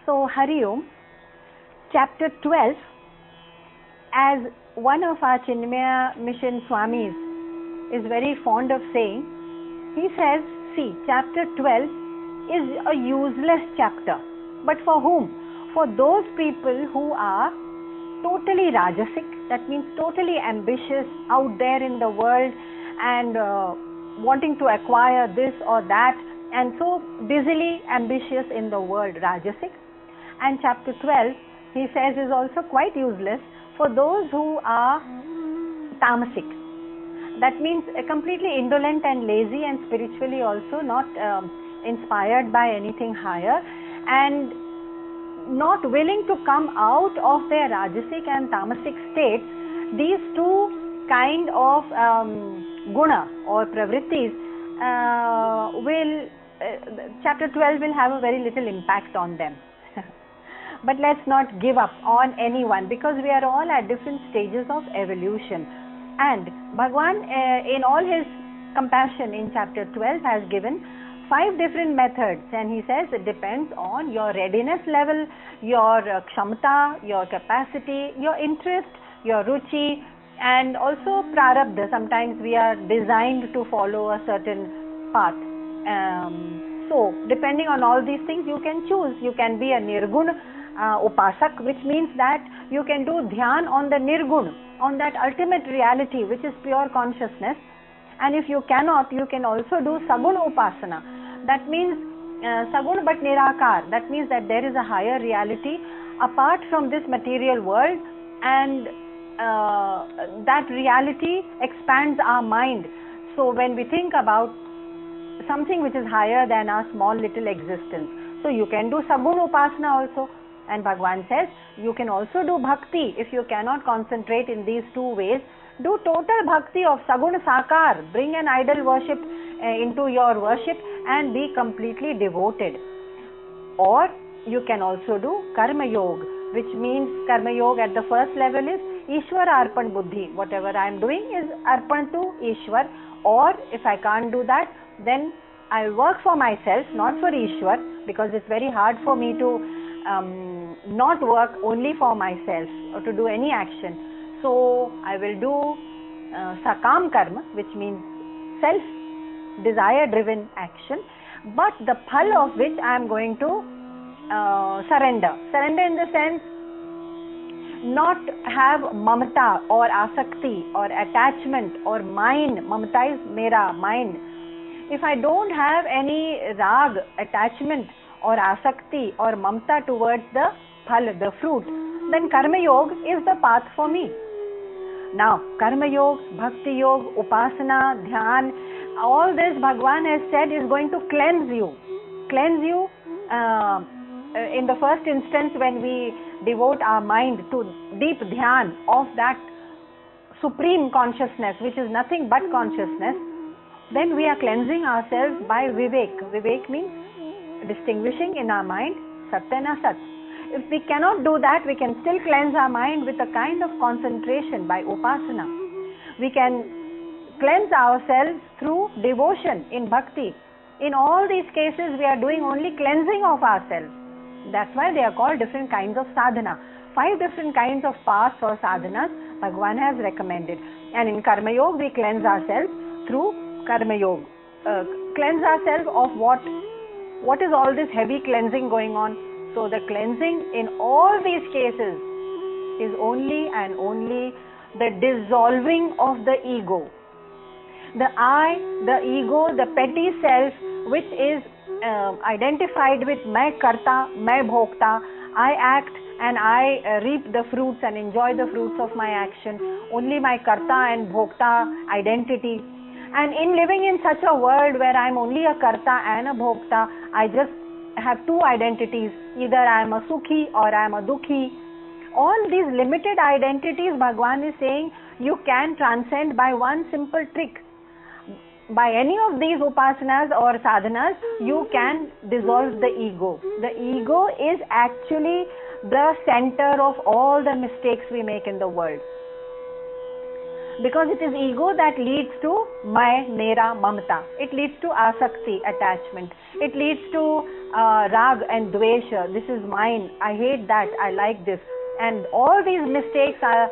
So, Hari Om, chapter 12, as one of our Chinmaya Mission Swamis is very fond of saying, he says, see, chapter 12 is a useless chapter. But for whom? For those people who are totally rajasic, that means totally ambitious out there in the world and wanting to acquire this or that, and so busily ambitious in the world, rajasic. And chapter 12, he says, is also quite useless for those who are tamasic. That means completely indolent and lazy and spiritually also not inspired by anything higher and not willing to come out of their rajasic and tamasic states. These two kind of guna or pravrittis chapter 12 will have a very little impact on them. But let's not give up on anyone, because we are all at different stages of evolution. And Bhagwan in all his compassion in chapter 12 has given 5 different methods, and he says it depends on your readiness level, your kshamata, your capacity, your interest, your ruchi, and also prarabdha. Sometimes we are designed to follow a certain path. So depending on all these things, you can choose. You can be a nirgun upasak, which means that you can do dhyan on the nirgun, on that ultimate reality which is pure consciousness. And if you cannot, you can also do sagun upasana. That means sagun but nirakar. That means that there is a higher reality apart from this material world, and that reality expands our mind. So when we think about something which is higher than our small little existence, so you can do sagun upasana also. And Bhagwan says you can also do bhakti. If you cannot concentrate in these 2 ways, do total bhakti of sagun sakar. Bring an idol worship into your worship and be completely devoted. Or you can also do karma yoga, which means karma yoga at the first level is Ishwar arpan buddhi. Whatever I am doing is arpan to Ishwar. Or if I can't do that, then I work for myself, not for Ishwar, because it's very hard for me to not work only for myself or to do any action. So I will do sakam karma, which means self desire driven action, but the phal of which I am going to surrender in the sense not have mamata or asakti or attachment or mind. Mamata is mera, mind. If I don't have any rag, attachment or asakti or mamta towards the phal, the fruit, then karma yoga is the path for me. Now karma yoga, bhakti yoga, upasana, dhyan, all this Bhagwan has said is going to cleanse you in the first instance. When we devote our mind to deep dhyan of that supreme consciousness, which is nothing but consciousness, then we are cleansing ourselves by vivek. Vivek means distinguishing in our mind sat and asat. If we cannot do that, we can still cleanse our mind with a kind of concentration by upasana. We can cleanse ourselves through devotion in bhakti. In all these cases, we are doing only cleansing of ourselves. That's why they are called different kinds of sadhana. 5 different kinds of paths or sadhanas Bhagwan has recommended. And in karma yoga, we cleanse ourselves through karma yoga. Cleanse ourselves of what is all this heavy cleansing going on. So the cleansing in all these cases is only and only the dissolving of the ego. The I, the ego, the petty self, which is identified with मैं karta, मैं bhokta, I act and I reap the fruits and enjoy the fruits of my action, only my karta and bhokta identity. And in living in such a world where I am only a karta and a bhokta, I just have 2 identities, either I am a sukhi or I am a dukhi. All these limited identities, Bhagwan is saying, you can transcend by one simple trick. By any of these upasanas or sadhanas, you can dissolve the ego. The ego is actually the center of all the mistakes we make in the world. Because it is ego that leads to my, mera, mamta. It leads to asakti, attachment. It leads to rag and dvesha. This is mine. I hate that. I like this. And all these mistakes are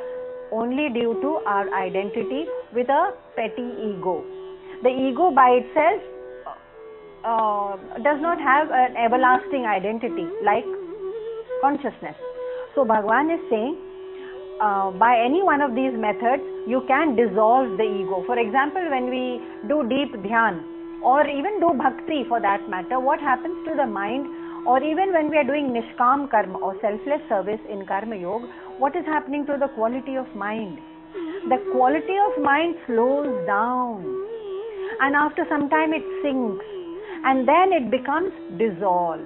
only due to our identity with a petty ego. The ego by itself does not have an everlasting identity like consciousness. So Bhagavan is saying, by any one of these methods, you can dissolve the ego. For example, when we do deep dhyan, or even do bhakti for that matter, what happens to the mind, or even when we are doing nishkam karma or selfless service in karma yoga, what is happening to the quality of mind? The quality of mind slows down, and after some time it sinks, and then it becomes dissolved.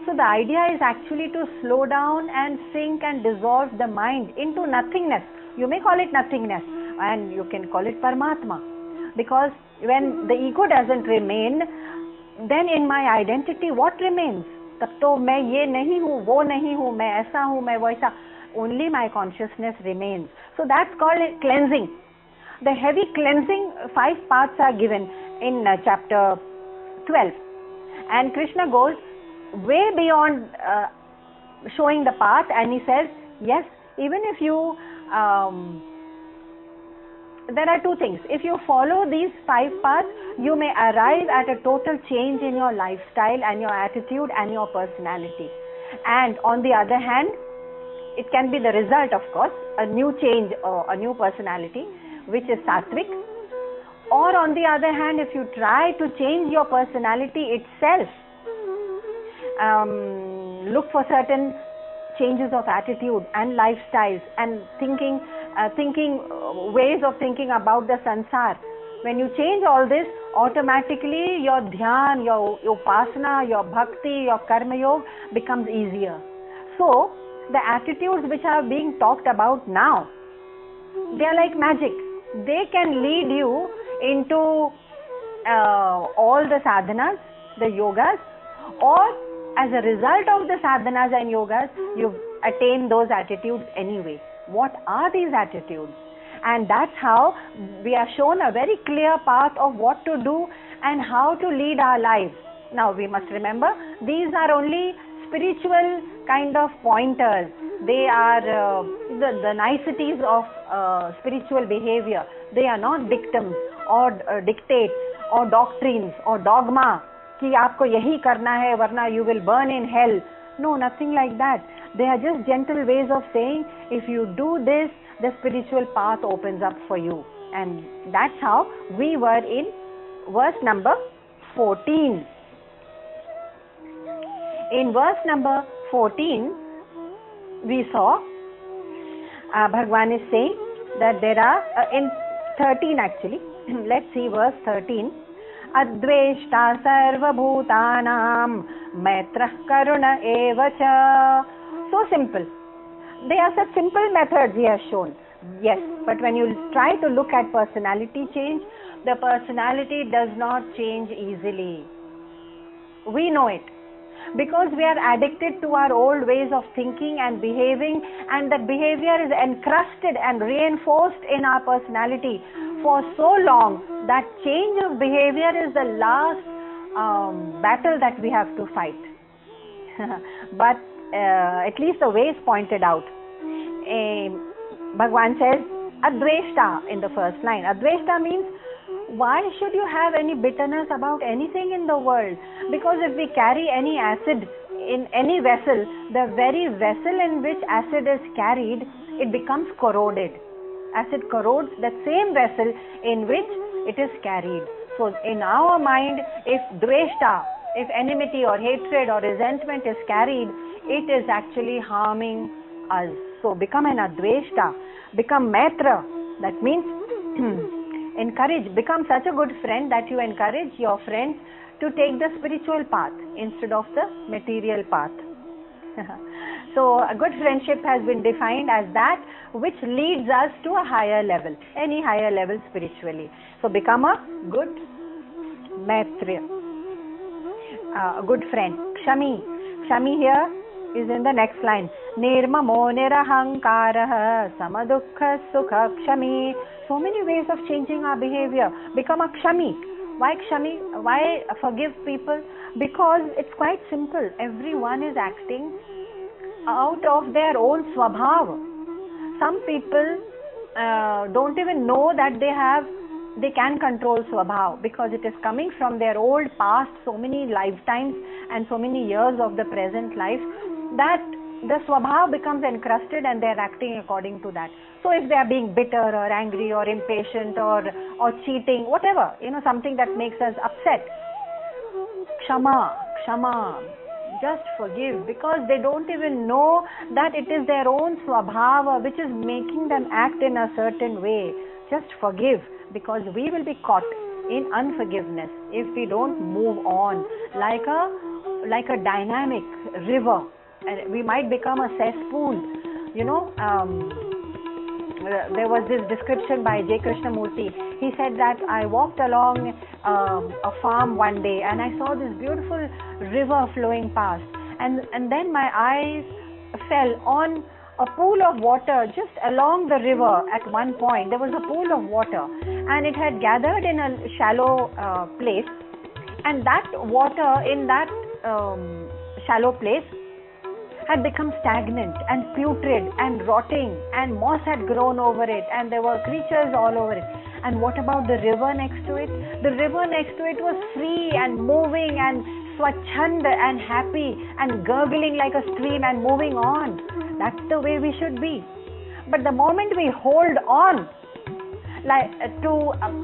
So the idea is actually to slow down and sink and dissolve the mind into nothingness. You may call it nothingness, and you can call it Paramatma. Because when the ego doesn't remain, then in my identity what remains? तब तो मैं ये नहीं हूँ, वो नहीं हूँ, मैं ऐसा हूँ, मैं वैसा. Only my consciousness remains. So that's called cleansing. The heavy cleansing, 5 paths are given in chapter 12. And Krishna goes way beyond showing the path, and he says, yes, even if you, there are 2 things. If you follow these 5 paths, you may arrive at a total change in your lifestyle and your attitude and your personality. And on the other hand, it can be the result, of course, a new change or a new personality, which is sattvic. Or on the other hand, if you try to change your personality itself, look for certain changes of attitude and lifestyles and thinking ways of thinking about the sansar. When you change all this, automatically your dhyan, your upasana, your bhakti, your karma yoga becomes easier. So the attitudes which are being talked about now, they are like magic. They can lead you into all the sadhanas, the yogas, or as a result of the sadhanas and yogas, you attain those attitudes anyway. What are these attitudes? And that's how we are shown a very clear path of what to do and how to lead our lives. Now we must remember, these are only spiritual kind of pointers. They are the niceties of spiritual behavior. They are not dictums or dictates or doctrines or dogma कि आपको यही करना है वरना you will burn in hell. No, nothing like that. They are just gentle ways of saying, if you do this, the spiritual path opens up for you. And that's how we were in verse number 14. In verse number 14, we saw Bhagavan is saying that there are, in 13 actually, let's see verse 13. Adveshta sarvabhutanam maitrah karuna evacha. So simple. They are such simple methods he has shown. Yes, but when you try to look at personality change, the personality does not change easily. We know it. Because we are addicted to our old ways of thinking and behaving, and that behavior is encrusted and reinforced in our personality for so long that change of behavior is the last battle that we have to fight. But at least the way is pointed out. Bhagavan says Adveshta in the first line. Adveshta means, why should you have any bitterness about anything in the world? Because if we carry any acid in any vessel, the very vessel in which acid is carried, it becomes corroded. Acid corrodes that same vessel in which it is carried. So in our mind, if dveshta, if enmity or hatred or resentment is carried, it is actually harming us. So become an adveshta, become maitra. That means encourage, become such a good friend that you encourage your friends to take the spiritual path instead of the material path. So a good friendship has been defined as that which leads us to a higher level, any higher level spiritually. So become a good maitra, a good friend. Kshami here is in the next line. Nirmamo nirahankarah samadukha sukha kshami. So many ways of changing our behavior. Become a kshami. Why kshami? Why forgive people? Because it's quite simple. Everyone is acting out of their own swabhav. Some people don't even know that they can control swabhav, because it is coming from their old past, so many lifetimes and so many years of the present life, that the swabhav becomes encrusted and they are acting according to that. So if they are being bitter or angry or impatient or cheating, whatever, something that makes us upset, kshama, just forgive, because they don't even know that it is their own swabhava which is making them act in a certain way. Just forgive, because we will be caught in unforgiveness if we don't move on like a dynamic river, and we might become a cesspool. There was this description by J. Krishnamurti. He said that I walked along a farm one day and I saw this beautiful river flowing past, and then my eyes fell on a pool of water just along the river. At one point there was a pool of water and it had gathered in a shallow place, and that water in that shallow place had become stagnant and putrid and rotting, and moss had grown over it, and there were creatures all over it. And what about the river next to it? The river next to it was free and moving and swachhand and happy and gurgling like a stream and moving on. That's the way we should be. But the moment we hold on to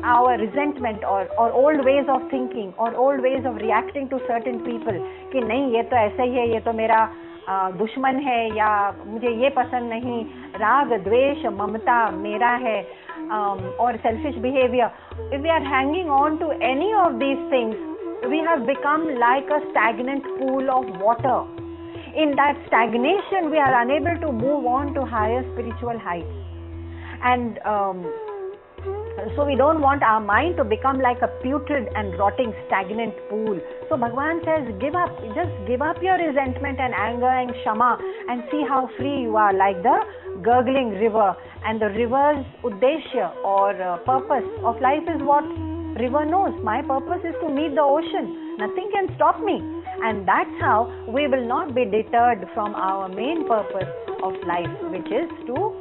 our resentment or old ways of thinking or old ways of reacting to certain people, कि नहीं ये तो ऐसा ही है, ये तो मेरा दुश्मन है, या मुझे ये पसंद नहीं, राग द्वेष ममता मेरा है, or selfish behavior, if we are hanging on to any of these things, we have become like a stagnant pool of water. In that stagnation, we are unable to move on to higher spiritual heights. And so we don't want our mind to become like a putrid and rotting stagnant pool. So Bhagavan says, just give up your resentment and anger and kshama, and see how free you are, like the gurgling river. And the river's uddeshya or purpose of life is what river knows. My purpose is to meet the ocean. Nothing can stop me. And that's how we will not be deterred from our main purpose of life, which is to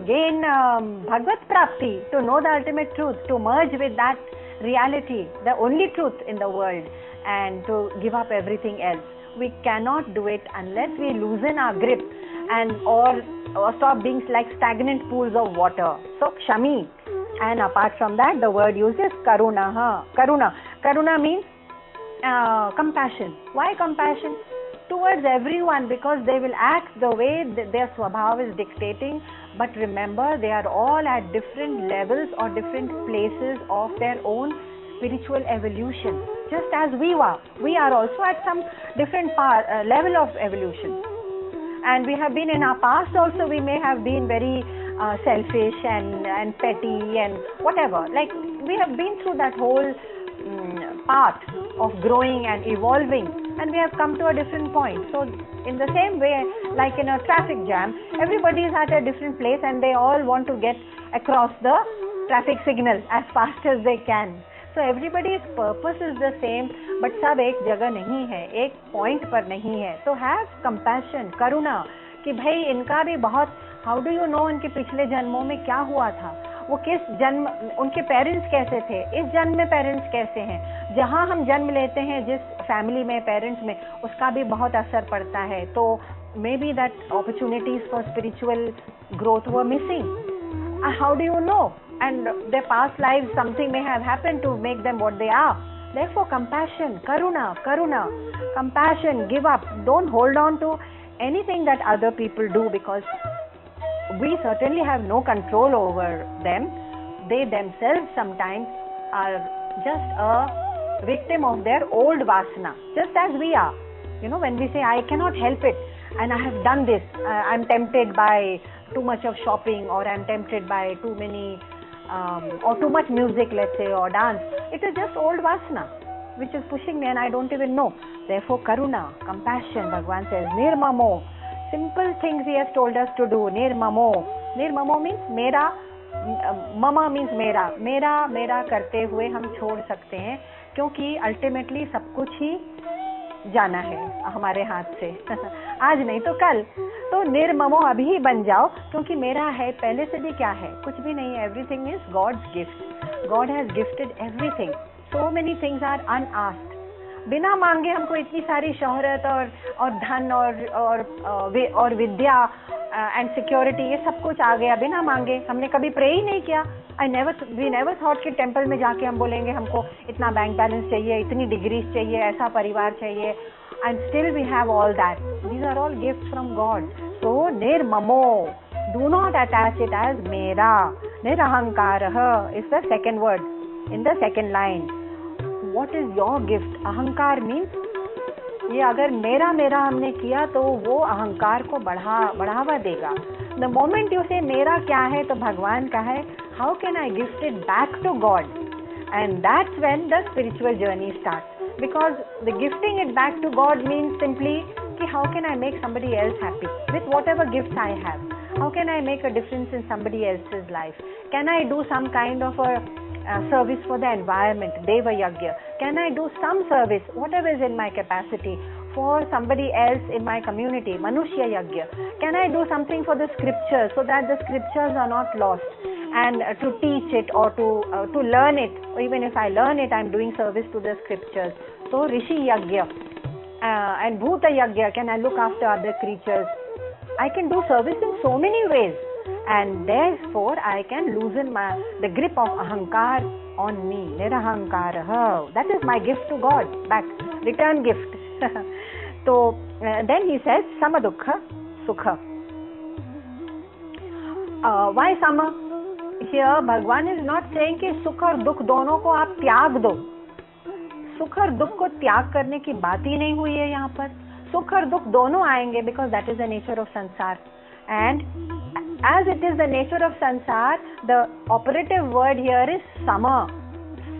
gain Bhagavad Prapti, to know the ultimate truth, to merge with that reality, the only truth in the world, and to give up everything else. We cannot do it unless we loosen our grip and or stop being like stagnant pools of water. So kshami. And apart from that, the word used is karuna. Karuna means compassion. Why compassion? Towards everyone, because they will act the way their swabhav is dictating. But remember, they are all at different levels or different places of their own spiritual evolution. Just as we are also at some different level of evolution. And we have been in our past also, we may have been very selfish and petty and whatever. Like, we have been through that whole path of growing and evolving, and we have come to a different point. So in the same way, like in a traffic jam, everybody is at a different place and they all want to get across the traffic signal as fast as they can. So everybody's purpose is the same, but सब एक जगह नहीं है, एक point पर नहीं है. So have compassion, करुणा, कि भाई इनका भी बहुत, how do you know उनके पिछले जन्मों में क्या हुआ था, वो किस जन्म, उनके पेरेंट्स कैसे थे, इस जन्म में पेरेंट्स कैसे हैं. जहाँ हम जन्म लेते हैं जिस फैमिली में, पेरेंट्स में, उसका भी बहुत असर पड़ता है. तो may be that opportunities for spiritual growth were missing. How do you know? And their past lives, something may have happened to make them what they are. Therefore, compassion, karuna, compassion, give up. Don't hold on to anything that other people do, because we certainly have no control over them. They themselves sometimes are just a victim of their old vasana, just as we are. When we say, I cannot help it, and I have done this, I'm tempted by too much of shopping, or I'm tempted by too many or too much music, let's say, or dance. It is just old vasana which is pushing me and I don't even know. Therefore, karuna, compassion, Bhagavan says, nirmamo, Simple things he has told us to do. Nirmamo. Nirmamo means मेरा, mama means मेरा, मेरा मेरा करते हुए हम छोड़ सकते हैं, क्योंकि अल्टीमेटली सब कुछ ही जाना है हमारे हाथ से आज नहीं तो कल. तो निर्ममो अभी ही बन जाओ, क्योंकि मेरा है पहले से भी क्या है, कुछ भी नहीं है. Everything is God's gift. God has gifted everything. So many things are unasked. बिना मांगे हमको इतनी सारी शोहरत और धन और विद्या एंड सिक्योरिटी, ये सब कुछ आ गया बिना मांगे. हमने कभी प्रे ही नहीं किया. वी नेवर थॉट कि टेम्पल में जाके हम बोलेंगे हमको इतना बैंक बैलेंस चाहिए, इतनी डिग्रीज चाहिए, ऐसा परिवार चाहिए, and still we have all that. These are all gifts from God. So निर्ममो, do not attach it as मेरा. निरहंकारः is the second word in the second line. What is your gift? अहंकार means ये अगर मेरा मेरा हमने किया तो वो अहंकार को बढ़ावा देगा. The moment you say मेरा क्या है, तो भगवान का है, how can I gift it back to God? And that's when the spiritual journey starts. Because the gifting it back to God means simply कि how can I make somebody else happy with whatever gifts I have? How can I make a difference in somebody else's life? Can I do some kind of a service for the environment, Deva Yagya? Can I do some service, whatever is in my capacity, for somebody else in my community, Manushya Yagya? Can I do something for the scriptures so that the scriptures are not lost, and to teach it or to learn it? Or even if I learn it, I am doing service to the scriptures. So Rishi Yagya and Bhuta Yagya, can I look after other creatures? I can do service in so many ways. And therefore I can loosen the grip of ahankar on me. Nirahankarah. That is my gift to God, back, return gift. So then he says samadukha sukha. Why sama? Here Bhagwan is not saying कि सुख और दुख दोनों को आप त्याग दो. सुख और दुख को त्याग करने की बात ही नहीं हुई है यहाँ पर. सुख और दुख दोनों आएंगे, because that is the nature of sansar. And as it is the nature of sansar, the operative word here is sama.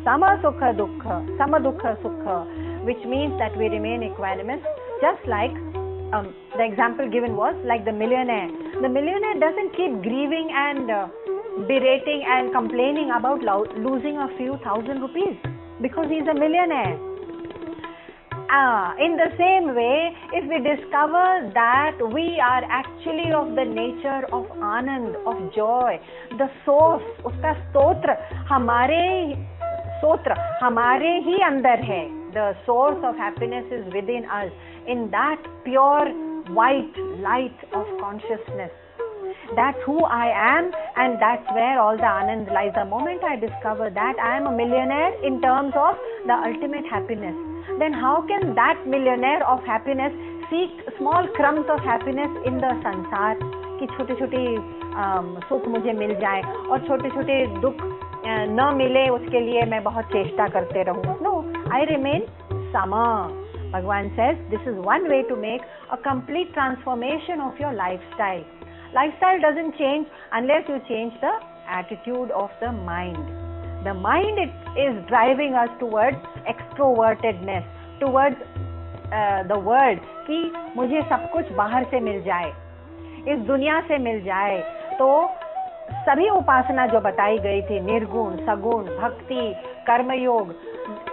Sama sukha dukkha, sama dukkha sukha, which means that we remain equanimous, just like the example given was like the millionaire. The millionaire doesn't keep grieving and berating and complaining about losing a few thousand rupees because he is a millionaire. In the same way, if we discover that we are actually of the nature of anand, of joy, the source, uska stotra hamare hi andar hai. The source of happiness is within us, in that pure white light of consciousness. That's who I am, and that's where all the anand lies. The moment I discover that I am a millionaire in terms of the ultimate happiness, then how can that millionaire of happiness seek small crumbs of happiness in the sansar कि छोटे छोटे सुख मुझे मिल जाए और छोटे छोटे दुख न मिले उसके लिए मैं बहुत चेष्टा करते रहूं? No, I remain sama. Bhagwan says this is one way to make a complete transformation of your lifestyle. Lifestyle doesn't change unless you change the attitude of the mind. The mind is driving us towards extrovertedness, towards the world कि मुझे सब कुछ बाहर से मिल जाए, इस दुनिया से मिल जाए. तो सभी उपासना जो बताई गई थी, निर्गुण, सगुण, भक्ति, कर्मयोग,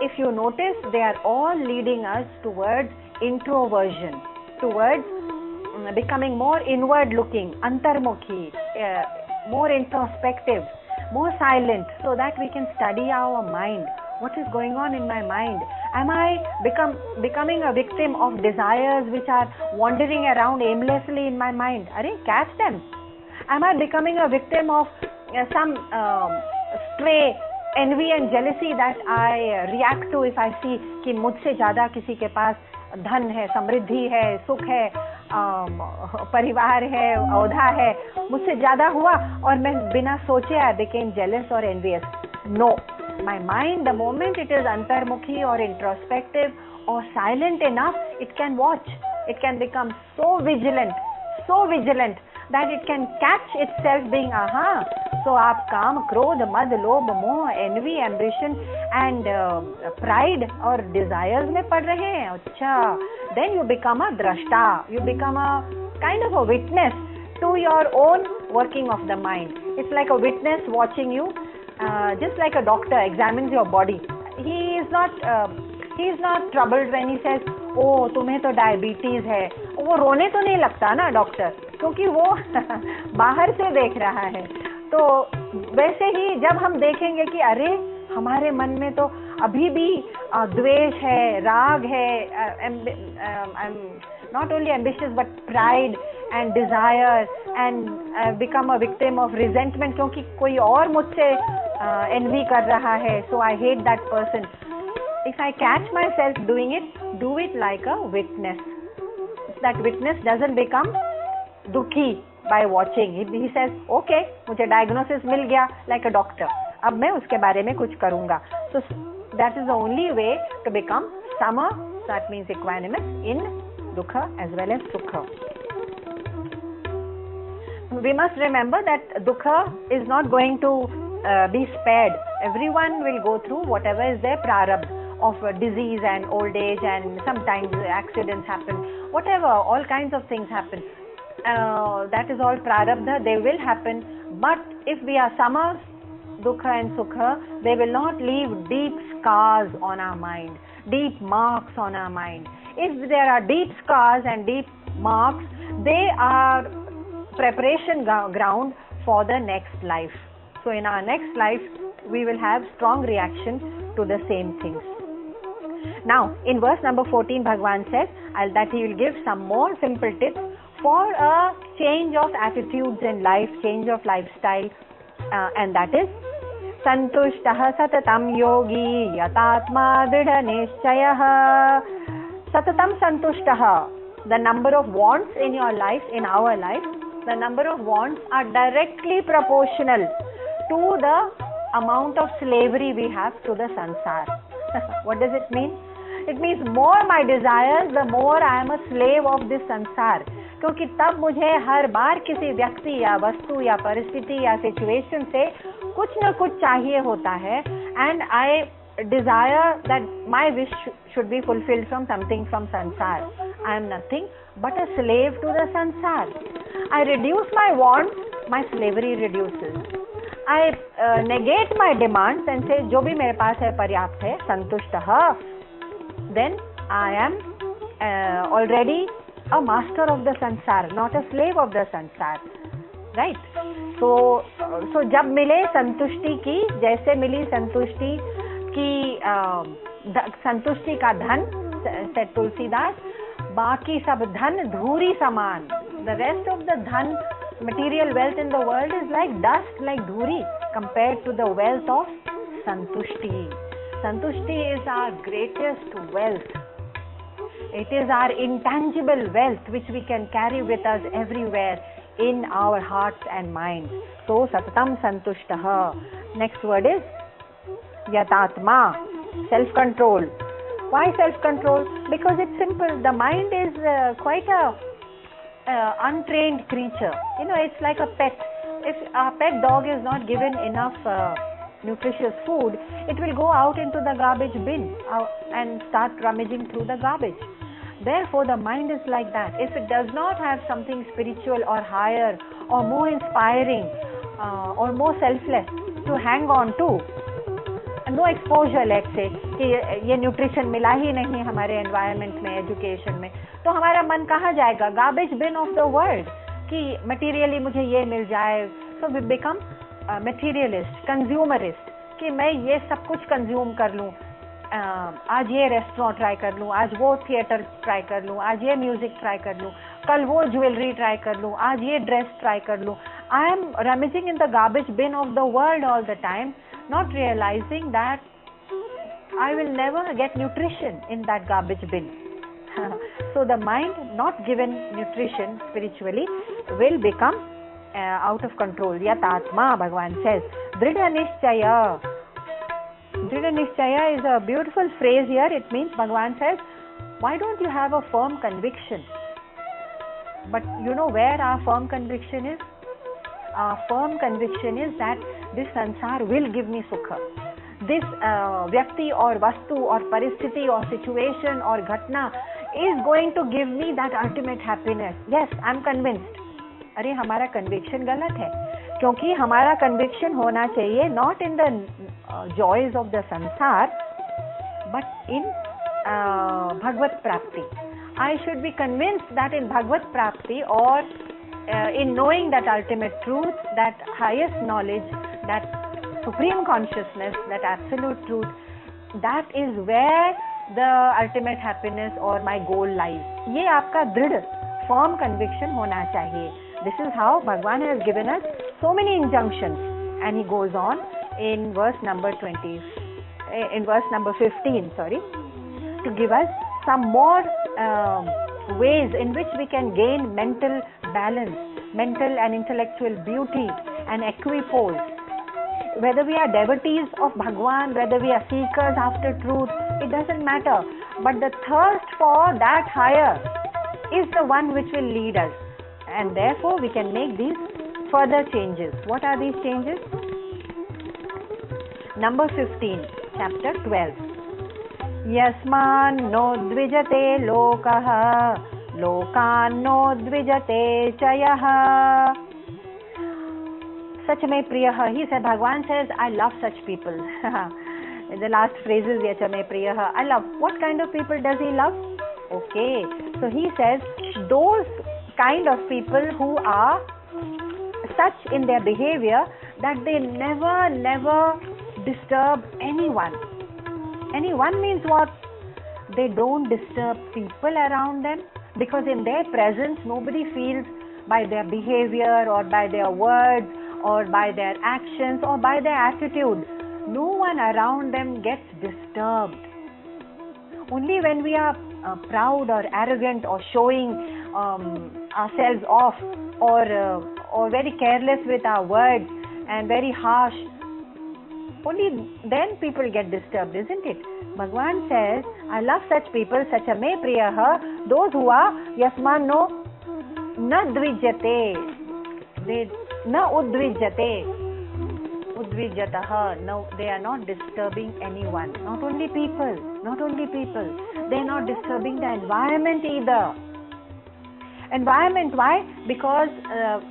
if you notice, they are all leading us towards introversion, towards becoming more inward looking, antarmukhi, more introspective, more silent, so that we can study our mind. What is going on in my mind? Am I becoming a victim of desires which are wandering around aimlessly in my mind? Catch them. Am I becoming a victim of some stray envy and jealousy that I react to if I see कि मुझसे ज़्यादा किसी के पास धन है, समृद्धि है, सुख है, परिवार है, औधा है, मुझसे ज़्यादा हुआ और मैं बिना सोचे I became jealous or envious? No. My mind, the moment it is antarmukhi or introspective or silent enough, it can watch. It can become so vigilant that it can catch itself being so आप काम, क्रोध, मद, लोभ, मोह, envy, ambition and pride और desires में पड़ रहे हैं. अच्छा, then you become a drashta, you become a kind of a witness to your own working of the mind. It's like a witness watching you, just like a doctor examines your body. He is not troubled when he says, "Oh, तुम्हें तो diabetes है." वो रोने तो नहीं लगता ना doctor, क्योंकि वो बाहर से देख रहा है. तो वैसे ही जब हम देखेंगे कि अरे हमारे मन में तो अभी भी द्वेष है, राग है, not only ambitious but pride and desire, and become a victim of resentment क्योंकि कोई और मुझसे envy कर रहा है, so I hate that person. If I catch myself doing it, do it like a witness. That witness doesn't become dukhi by watching. He says, okay, मुझे diagnosis मिल गया like a doctor. अब मैं उसके बारे में कुछ करूँगा. So that is the only way to become sama, that means equanimous in dukha as well as sukha. We must remember that dukha is not going to be spared. Everyone will go through whatever is their prarabdha of disease and old age, and sometimes accidents happen, whatever, all kinds of things happen. That is all prarabdha, they will happen. But if we are sama, dukha and sukha, they will not leave deep scars on our mind, deep marks on our mind. If there are deep scars and deep marks, they are preparation ground for the next life. So in our next life, we will have strong reaction to the same things. Now, in verse number 14, Bhagavan says that he will give some more simple tips for a change of attitudes in life, change of lifestyle, and that is Santushtah Satatam Yogi Yatatma Dridha Nishchayah. Satatam Santushtah. The number of wants in your life, in our life, the number of wants are directly proportional to the amount of slavery we have to the sansar. What does it mean? It means more my desires, the more I am a slave of this sansar. क्योंकि तब मुझे हर बार किसी व्यक्ति या वस्तु या परिस्थिति या सिचुएशन से कुछ न कुछ चाहिए होता है, and I desire that my wish should be fulfilled from something from sansar. I am nothing but a slave to the sansar. I reduce my wants, my slavery reduces. I negate my demands and say जो भी मेरे पास है पर्याप्त है, संतुष्टः, then I am already a master of the sansar, not a slave of the sansar, right? So जब मिले संतुष्टि की, जैसे मिली संतुष्टि की संतुष्टि का धन, said तुलसीदास, बाकी सब धन धूरी समान. The rest of the dhan, material wealth in the world is like dust, like dhuri, compared to the wealth of santushti. Santushti is our greatest wealth. It is our intangible wealth which we can carry with us everywhere in our hearts and minds. So satatam santushtah. Next word is yatatma, self-control. Why self-control? Because it's simple. The mind is quite a untrained creature. You know, it's like a pet. If a pet dog is not given enough nutritious food, it will go out into the garbage bin and start rummaging through the garbage. Therefore, the mind is like that. If it does not have something spiritual or higher or more inspiring or more selfless to hang on to, no exposure, let's say, कि ये nutrition मिला ही नहीं हमारे environment में, education में, तो हमारा मन कहाँ जाएगा? Garbage bin of the world, कि मटीरियली मुझे ये मिल जाए. So we become materialist, consumerist, कि मैं ये सब कुछ कंज्यूम कर लूँ, आज ये रेस्टोरेंट ट्राई कर लूँ, आज वो थिएटर ट्राई कर लूँ, आज ये म्यूजिक ट्राई कर लूँ, कल वो ज्वेलरी ट्राई कर लूँ, आज ये ड्रेस ट्राई कर लूँ. I am rummaging in the garbage bin of the world all the time, not realizing that I will never get nutrition in that garbage bin. So the mind not given nutrition spiritually will become out of control. Yatatma, Bhagavan says. Dridha nishchaya. Dridha nishchaya is a beautiful phrase here. It means, Bhagavan says, why don't you have a firm conviction? But you know where our firm conviction is? Our firm conviction is that this sansar will give me sukha. This vyakti or vastu or paristhiti or situation or ghatna, is going to give me that ultimate happiness. Yes, I'm convinced. अरे हमारा conviction गलत है, क्योंकि हमारा conviction होना चाहिए not in the joys of the sansar, but in Bhagavad Prapti. I should be convinced that in Bhagavad Prapti, or in knowing that ultimate truth, that highest knowledge, that supreme consciousness, that absolute truth, that is where the ultimate happiness or my goal lies. ये आपका दृढ़ firm conviction होना चाहिए. This is how Bhagwan has given us so many injunctions, and he goes on in verse number 15, to give us some more ways in which we can gain mental balance, mental and intellectual beauty and equipoise. Whether we are devotees of Bhagwan, whether we are seekers after truth, it doesn't matter. But the thirst for that higher is the one which will lead us. And therefore we can make these further changes. What are these changes? Number 15, chapter 12. Yasman no dvijate lokaha, lokan no dvijate chayaha. Sachame priyaha. He said, Bhagwan says, I love such people. The last phrase is Yachame priyaha. I love. What kind of people does he love? Okay. So he says, those kind of people who are such in their behavior that they never disturb anyone. Anyone means what? They don't disturb people around them, because in their presence nobody feels by their behavior or by their words or by their actions or by their attitude. No one around them gets disturbed. Only when we are proud or arrogant or showing ourselves off or very careless with our words and very harsh, only then people get disturbed, isn't it? Bhagwan says, I love such people, sachame priyaha, those who are yasman no na dvijate, they na udvijate, udvijataha, no, they are not disturbing anyone. Not only people, they are not disturbing the environment either. Environment, why? Because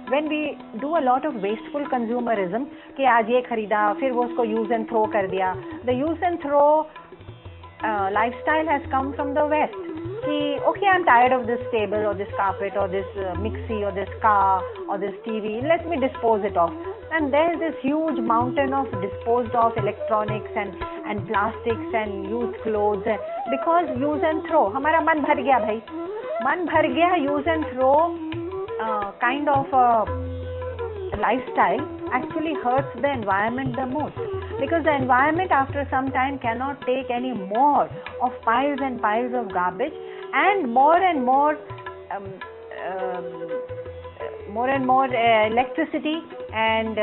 when we do a lot of wasteful consumerism, कि आज ये खरीदा, फिर वो उसको use and throw कर दिया. The use and throw lifestyle has come from the West. कि okay, I'm tired of this table or this carpet or this mixie or this car or this TV. Let me dispose it off. And there is this huge mountain of disposed of electronics and plastics and used clothes, because use and throw. हमारा मन भर गया भाई. मन भर गया. Use and throw kind of lifestyle actually hurts the environment the most, because the environment after some time cannot take any more of piles and piles of garbage, and more and more electricity and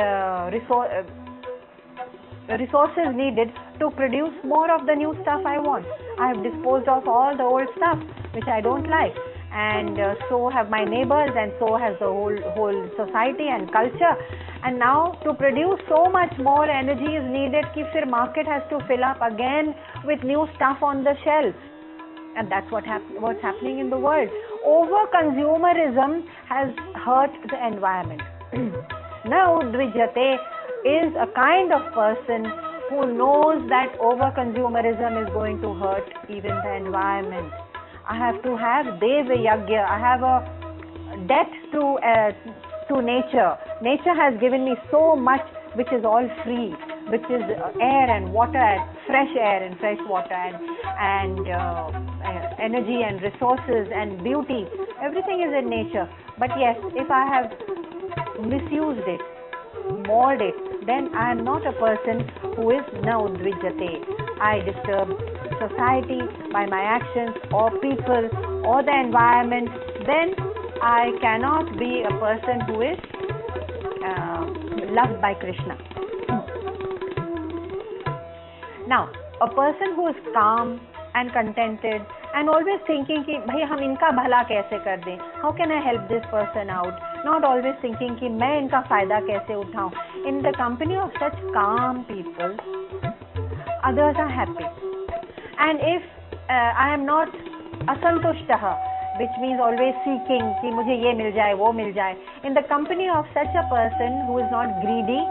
resources needed to produce more of the new stuff I want. I have disposed of all the old stuff which I don't like, and so have my neighbors, and so has the whole society and culture. And now to produce so much more energy is needed कि फिर market has to fill up again with new stuff on the shelves. And that's what's happening in the world. Over-consumerism has hurt the environment. Now, Udvijate is a kind of person who knows that over-consumerism is going to hurt even the environment. I have to have Deva Yagya. I have a debt to nature. Nature has given me so much which is all free, which is air and water, and fresh air and fresh water, and energy and resources and beauty. Everything is in nature. But yes, if I have misused it, mauled it, then I am not a person who is na udvijate. I disturb society by my actions, or people, or the environment. Then I cannot be a person who is loved by Krishna. Now, a person who is calm and contented and always thinking कि भाई हम इनका भला कैसे कर दें, how can I help this person out, not always thinking कि मैं इनका फायदा कैसे उठाऊं. In the company of such calm people, others are happy. And if I am not असंतुष्टः, which means always seeking कि मुझे ये मिल जाए, वो मिल जाए. In the company of such a person who is not greedy,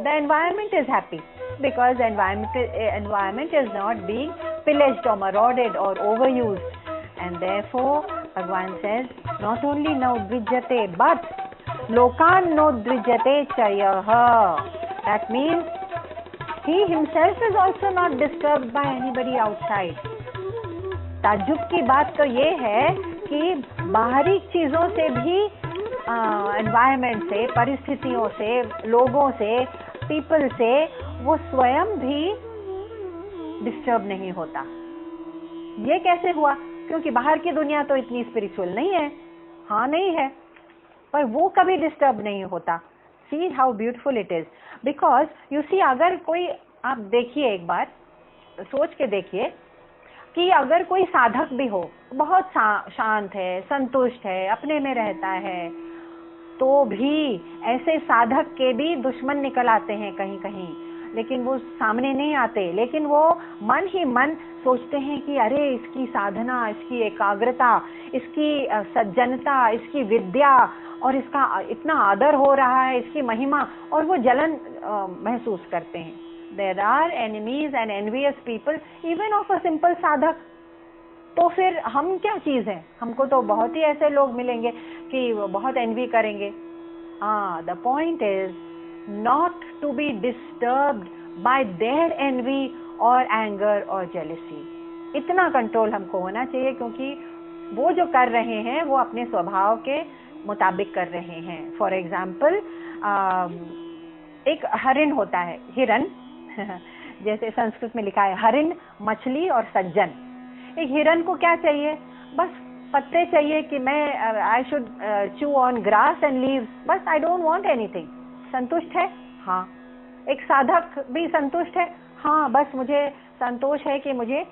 the environment is happy, because environment is not being pillaged or marauded or overused. And therefore Bhagwan says, not only no dvijyate, but lokan no dvijyate chayah. That means he himself is also not disturbed by anybody outside. ताज्जुब की बात तो ये है कि बाहरी चीजों से भी, एनवायरमेंट से, परिस्थितियों से, लोगों से, पीपल से, वो स्वयं भी डिस्टर्ब नहीं होता. ये कैसे हुआ? क्योंकि बाहर की दुनिया तो इतनी स्पिरिचुअल नहीं है. हाँ, नहीं है, पर वो कभी डिस्टर्ब नहीं होता. See how beautiful it is. Because you see, अगर कोई, आप देखिए, एक बार सोच के देखिए कि अगर कोई साधक भी हो, बहुत शांत है, संतुष्ट है, अपने में रहता है, तो भी ऐसे साधक के भी दुश्मन निकल आते हैं कहीं कहीं, लेकिन वो सामने नहीं आते. लेकिन वो मन ही मन सोचते हैं कि अरे इसकी साधना, इसकी एकाग्रता, इसकी सज्जनता, इसकी विद्या, और इसका इतना आदर हो रहा है, इसकी महिमा, और वो जलन महसूस करते हैं. There are enemies and envious people even of a simple साधक. तो फिर हम क्या चीज हैं? हमको तो बहुत ही ऐसे लोग मिलेंगे कि बहुत एनवी करेंगे. The point is not to be disturbed by their envy or anger or jealousy. इतना कंट्रोल हमको होना चाहिए, क्योंकि वो जो कर रहे हैं वो अपने स्वभाव के मुताबिक कर रहे हैं. फॉर एग्जाम्पल, एक हरिण होता है, हिरन, जैसे संस्कृत में लिखा है, हरिण, मछली और सज्जन. एक हिरन को क्या चाहिए? बस पत्ते चाहिए कि मैं I should chew on grass and leaves, बस, आई डोंट वांट एनीथिंग. संतुष्ट है? हाँ. एक साधक भी संतुष्ट है? हाँ, बस मुझे संतोष है कि मुझे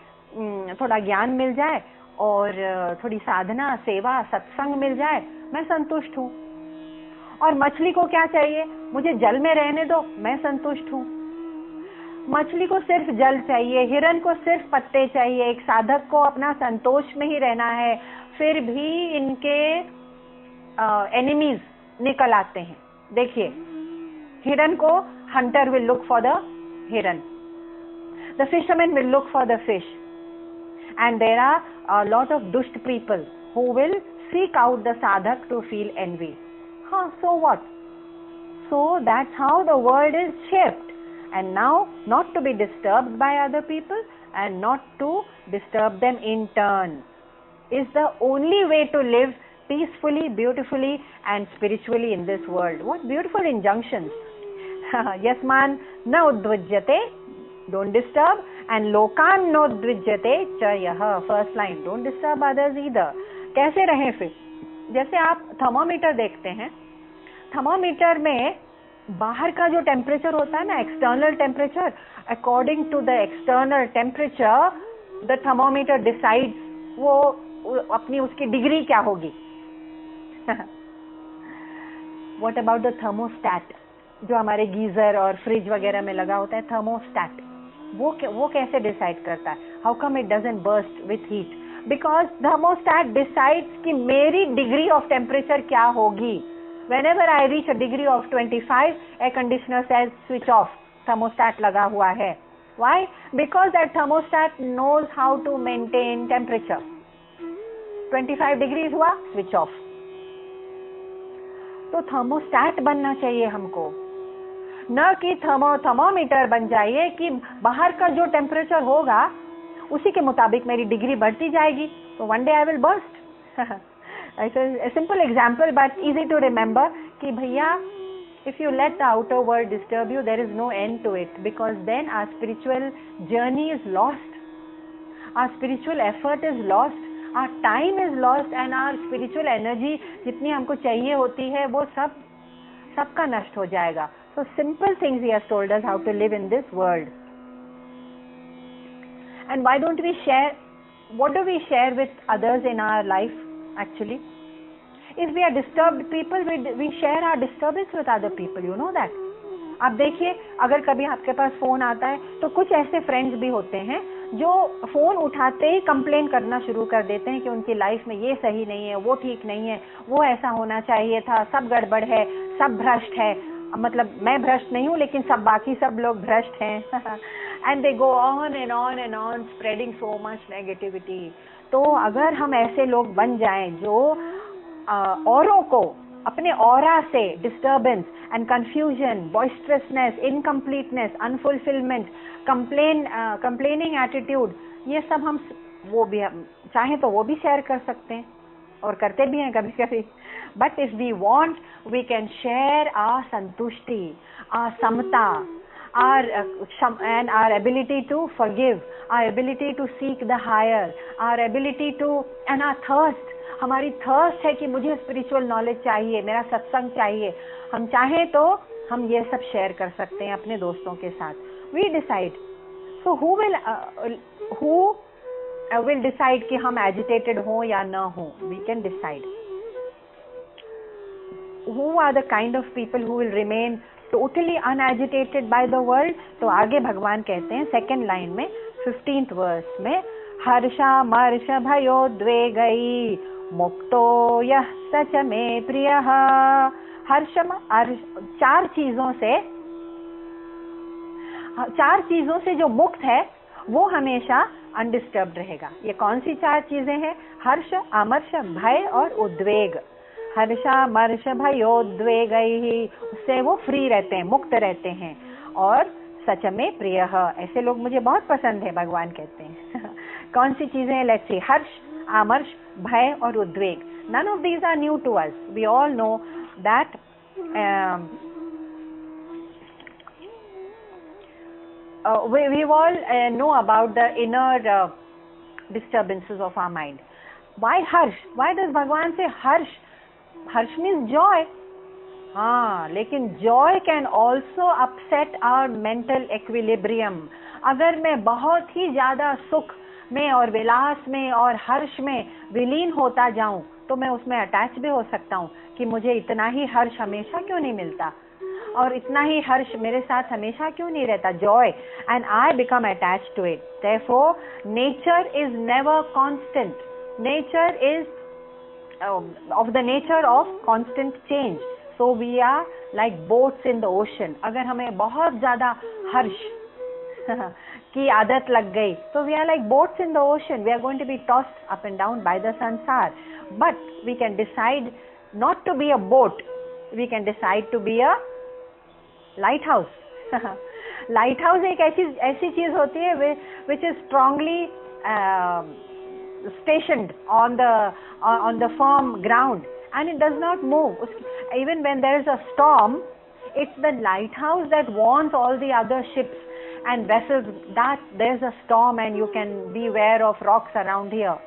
थोड़ा ज्ञान मिल जाए और थोड़ी साधना, सेवा, सत्संग मिल जाए, मैं संतुष्ट हूँ. और मछली को क्या चाहिए? मुझे जल में रहने दो, मैं संतुष्ट हूँ. मछली को सिर्फ जल चाहिए, हिरन को सिर्फ पत्ते चाहिए. एक साधक को अपना संतोष में ही रहना है, फिर भी इनके एनिमीज निकल आते हैं. देखिए, हिरन को hunter will look for the हिरन, the fisherman will look for the fish, and there are a lot of dusht people who will seek out the sadhak to feel envy. So what? So that's how the world is shaped. And now, not to be disturbed by other people and not to disturb them in turn is the only way to live peacefully, beautifully and spiritually in this world. What beautiful injunctions. Yasman na udvajyate, don't disturb, and lokan no dvijyate chayah. First line, don't disturb others either. कैसे रहें फिर? जैसे आप thermometer देखते हैं, thermometer में बाहर का जो टेम्परेचर होता है ना, external temperature, according to the external temperature the thermometer decides वो अपनी उसकी डिग्री क्या होगी. व्हाट अबाउट द थर्मोस्टैट, जो हमारे गीजर और फ्रिज वगैरह में लगा होता है, थर्मोस्टैट, वो कैसे डिसाइड करता है? How come it doesn't burst with heat? Because thermostat decides कि मेरी डिग्री ऑफ टेम्परेचर क्या होगी. Whenever I reach a degree of 25, air conditioner says switch off. Thermostat लगा हुआ है. Why? Because that thermostat knows how to maintain temperature. 25 degrees हुआ, switch off. तो thermostat बनना चाहिए हमको, न कि थर्मोमीटर बन जाइए कि बाहर का जो टेम्परेचर होगा उसी के मुताबिक मेरी डिग्री बढ़ती जाएगी, तो one day I will burst. It's a simple example but easy to remember कि भैया, if you let the outer world disturb you, there is no end to it, because then our spiritual journey is lost, our spiritual effort is lost, our time is lost, and our spiritual energy जितनी हमको चाहिए होती है वो सबका नष्ट हो जाएगा. So simple things he has told us how to live in this world. And why don't we share? What do we share with others in our life? Actually, if we are disturbed people, we share our disturbance with other people. You know that. आप देखिए, अगर कभी आपके पास phone आता है तो कुछ ऐसे फ्रेंड्स भी होते हैं जो फोन उठाते ही कंप्लेन करना शुरू कर देते हैं कि उनकी लाइफ में ये सही नहीं है, वो ठीक नहीं है, वो ऐसा होना चाहिए था, सब गड़बड़ है, सब भ्रष्ट है, मतलब मैं भ्रष्ट नहीं हूँ लेकिन सब बाकी सब लोग भ्रष्ट हैं and they go on and on and on spreading so much negativity. तो अगर हम ऐसे लोग बन जाएं जो औरों को अपने ऑरा से disturbance and confusion, boisterousness, incompleteness, unfulfilment, complaining attitude, ये सब हम वो भी चाहें तो वो भी शेयर कर सकते हैं और करते भी हैं कभी कभी। But if we want we can share our संतुष्टि, आवर समता, and our ability to forgive, our ability to seek the higher, our ability to and our thirst, हमारी थर्स्ट है कि मुझे स्पिरिचुअल नॉलेज चाहिए, मेरा सत्संग चाहिए, हम चाहें तो हम ये सब शेयर कर सकते हैं अपने दोस्तों के साथ। We decide. So who will decide कि हम एजिटेटेड हों या ना हों? We can decide. Who are the kind of people who will remain totally unagitated by the world? तो आगे भगवान कहते हैं सेकेंड लाइन में 15th वर्स में, हर्षा मर्ष भयोद्वेगई मुक्तो यः स च मे प्रियः। चार चीजों से जो मुक्त है वो हमेशा अनडिस्टर्ब्ड रहेगा। ये कौन सी चार चीजें हैं? हर्ष, अमर्ष, भय और उद्वेग। हर्षामर्ष भयोद्वेगैहि, उससे वो फ्री रहते हैं, मुक्त रहते हैं। और सच में प्रियः, ऐसे लोग मुझे बहुत पसंद है, भगवान कहते हैं। कौन सी चीजें हैं? Let's see. हर्ष, आमर्ष, भय और उद्वेग। None of these are new to us. We all know that we all know about the inner disturbances of our mind. Why harsh? Why does Bhagwan say harsh? Harsh means joy. हाँ, लेकिन joy can also upset our mental equilibrium. अगर मैं बहुत ही ज्यादा सुख में और विलास में और हर्ष में विलीन होता जाऊं तो मैं उसमें अटैच भी हो सकता हूं कि मुझे इतना ही हर्ष हमेशा क्यों नहीं मिलता और इतना ही हर्ष मेरे साथ हमेशा क्यों नहीं रहता, joy, and I become attached to it. Therefore, nature is never constant. Nature is of the nature of constant change. So we are like boats in the ocean. अगर हमें बहुत ज़्यादा हर्ष की आदत लग गई तो we are like boats in the ocean. We are going to be tossed up and down by the sansar. But we can decide not to be a boat. We can decide to be a lighthouse. Lighthouse एक ऐसी चीज होती है which is strongly stationed on the firm ground and it does not move. Even when there is a storm, it's the lighthouse that warns all the other ships and vessels that there's a storm and you can beware of rocks around here.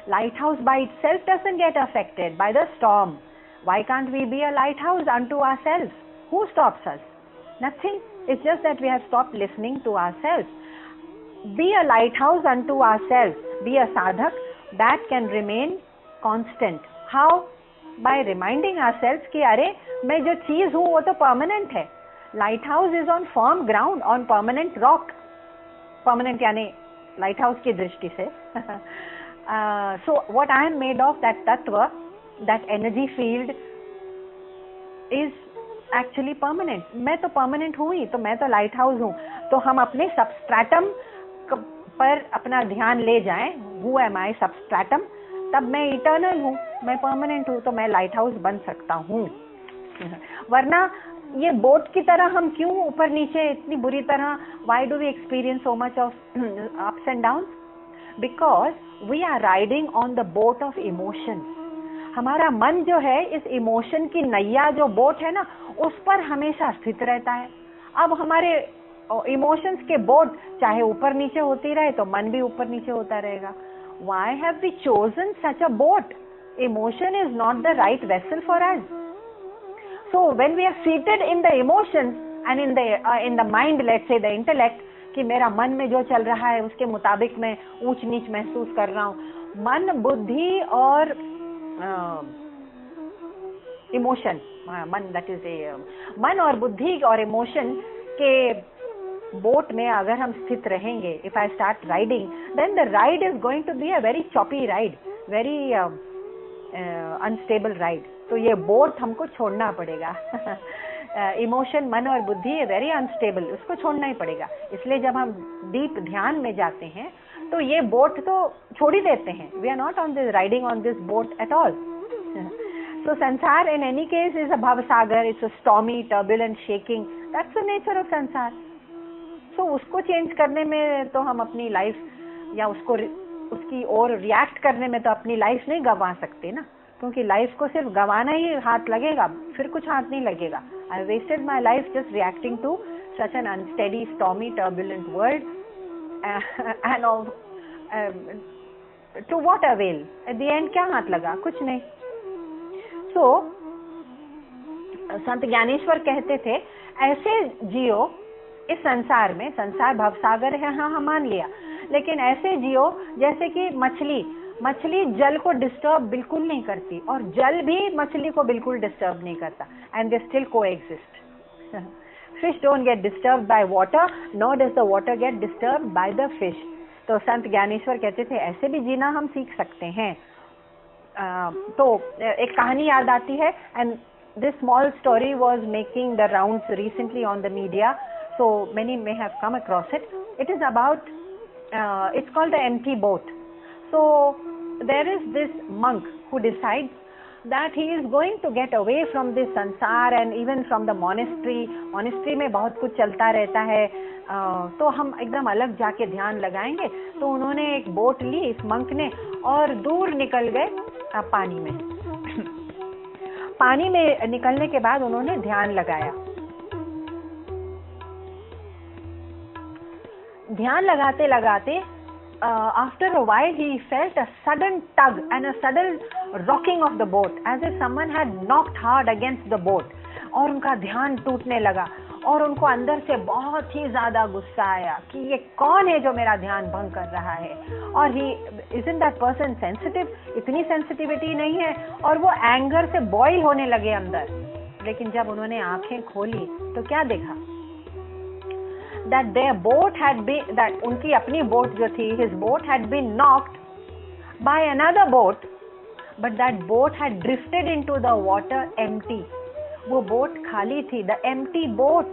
Lighthouse by itself doesn't get affected by the storm. Why can't we be a lighthouse unto ourselves? Who stops us? Nothing. It's just that we have stopped listening to ourselves. Be a lighthouse unto ourselves. Be a sadhak that can remain constant. How? By reminding ourselves कि अरे मैं जो चीज हूँ वो तो permanent है. Lighthouse is on firm ground, on permanent rock. Permanent यानी lighthouse की दृष्टि से. So what I am made of, that tattva, that energy field is actually permanent. मैं तो permanent हूँ ही, तो मैं तो lighthouse हूँ. तो हम अपने substratum पर अपना ध्यान ले जाएं. Who am I? Substratum. तब मैं eternal हूँ, मैं permanent हूँ, तो मैं lighthouse बन सकता हूँ. वरना ये बोट की तरह हम क्यों ऊपर नीचे इतनी बुरी तरह? Why do we experience so much of ups and downs? Because we are riding on the boat of emotions. हमारा मन जो है इस इमोशन की नैया जो बोट है ना, उस पर हमेशा स्थित रहता है. अब हमारे इमोशंस के बोट चाहे ऊपर नीचे होती रहे तो मन भी ऊपर नीचे होता रहेगा. Why have we chosen such a boat? Emotion is not the right vessel for us. So when we are seated in the emotions and in the mind, let's say the intellect, कि मेरा मन में जो चल रहा है उसके मुताबिक मैं ऊंच नीच महसूस कर रहा हूँ. मन, बुद्धि और इमोशन, मन, दैट इज मन और बुद्धि और इमोशन के बोट में अगर हम स्थित रहेंगे, if I start riding, then the ride is going to be a very choppy ride, very unstable ride. तो ये बोट हमको छोड़ना पड़ेगा. इमोशन, मन और बुद्धि वेरी अनस्टेबल, उसको छोड़ना ही पड़ेगा. इसलिए जब हम डीप ध्यान में जाते हैं तो ये बोट तो छोड़ ही देते हैं. We are not on this riding on this boat at all. So sansar in any case is a bhav sagar, it's a stormy, turbulent, shaking. That's the nature of sansar. So उसको change करने में तो हम अपनी life या उसकी ओर react करने में तो अपनी लाइफ नहीं गंवा सकते ना, क्योंकि लाइफ को सिर्फ गंवाना ही हाथ लगेगा, फिर कुछ हाथ नहीं लगेगा. I wasted my life just reacting to such an unsteady, stormy, turbulent world, and to what avail? At the end क्या हाथ लगा? कुछ नहीं. तो संत ज्ञानेश्वर कहते थे ऐसे जियो इस संसार में, संसार भवसागर है, हाँ हम मान लिया, लेकिन ऐसे जियो जैसे कि मछली जल को डिस्टर्ब बिल्कुल नहीं करती और जल भी मछली को बिल्कुल डिस्टर्ब नहीं करता, and they still coexist. Fish don't get disturb by water, nor does the water get disturb by the fish. तो संत ज्ञानेश्वर कहते थे ऐसे भी जीना हम सीख सकते हैं. तो एक कहानी याद आती है, and this small story was making the rounds recently on the media, so many may have come across it. It is about, it's called the empty boat. So there is this monk who decides that he is going to get away from this संसार and even from the monastery में बहुत कुछ चलता रहता है, तो हम एकदम अलग जाके ध्यान लगाएंगे. तो उन्होंने एक बोट ली, इस मंक ने, और दूर निकल गए पानी में. पानी में निकलने के बाद उन्होंने ध्यान लगाया. ध्यान लगाते लगाते after a while he felt a sudden tug and a sudden rocking of the boat as if someone had knocked hard against the boat. और उनका ध्यान टूटने लगा और उनको अंदर से बहुत ही ज्यादा गुस्सा आया कि ये कौन है जो मेरा ध्यान भंग कर रहा है. और ही isn't that person sensitive? इतनी सेंसिटिविटी नहीं है. और वो एंगर से बॉईल होने लगे अंदर. लेकिन जब उन्होंने आंखें खोली तो क्या देखा? that their boat had been, that उनकी अपनी बोट जो थी, his boat had been knocked by another boat, but that boat had drifted into the water empty. वो बोट खाली थी, the empty boat.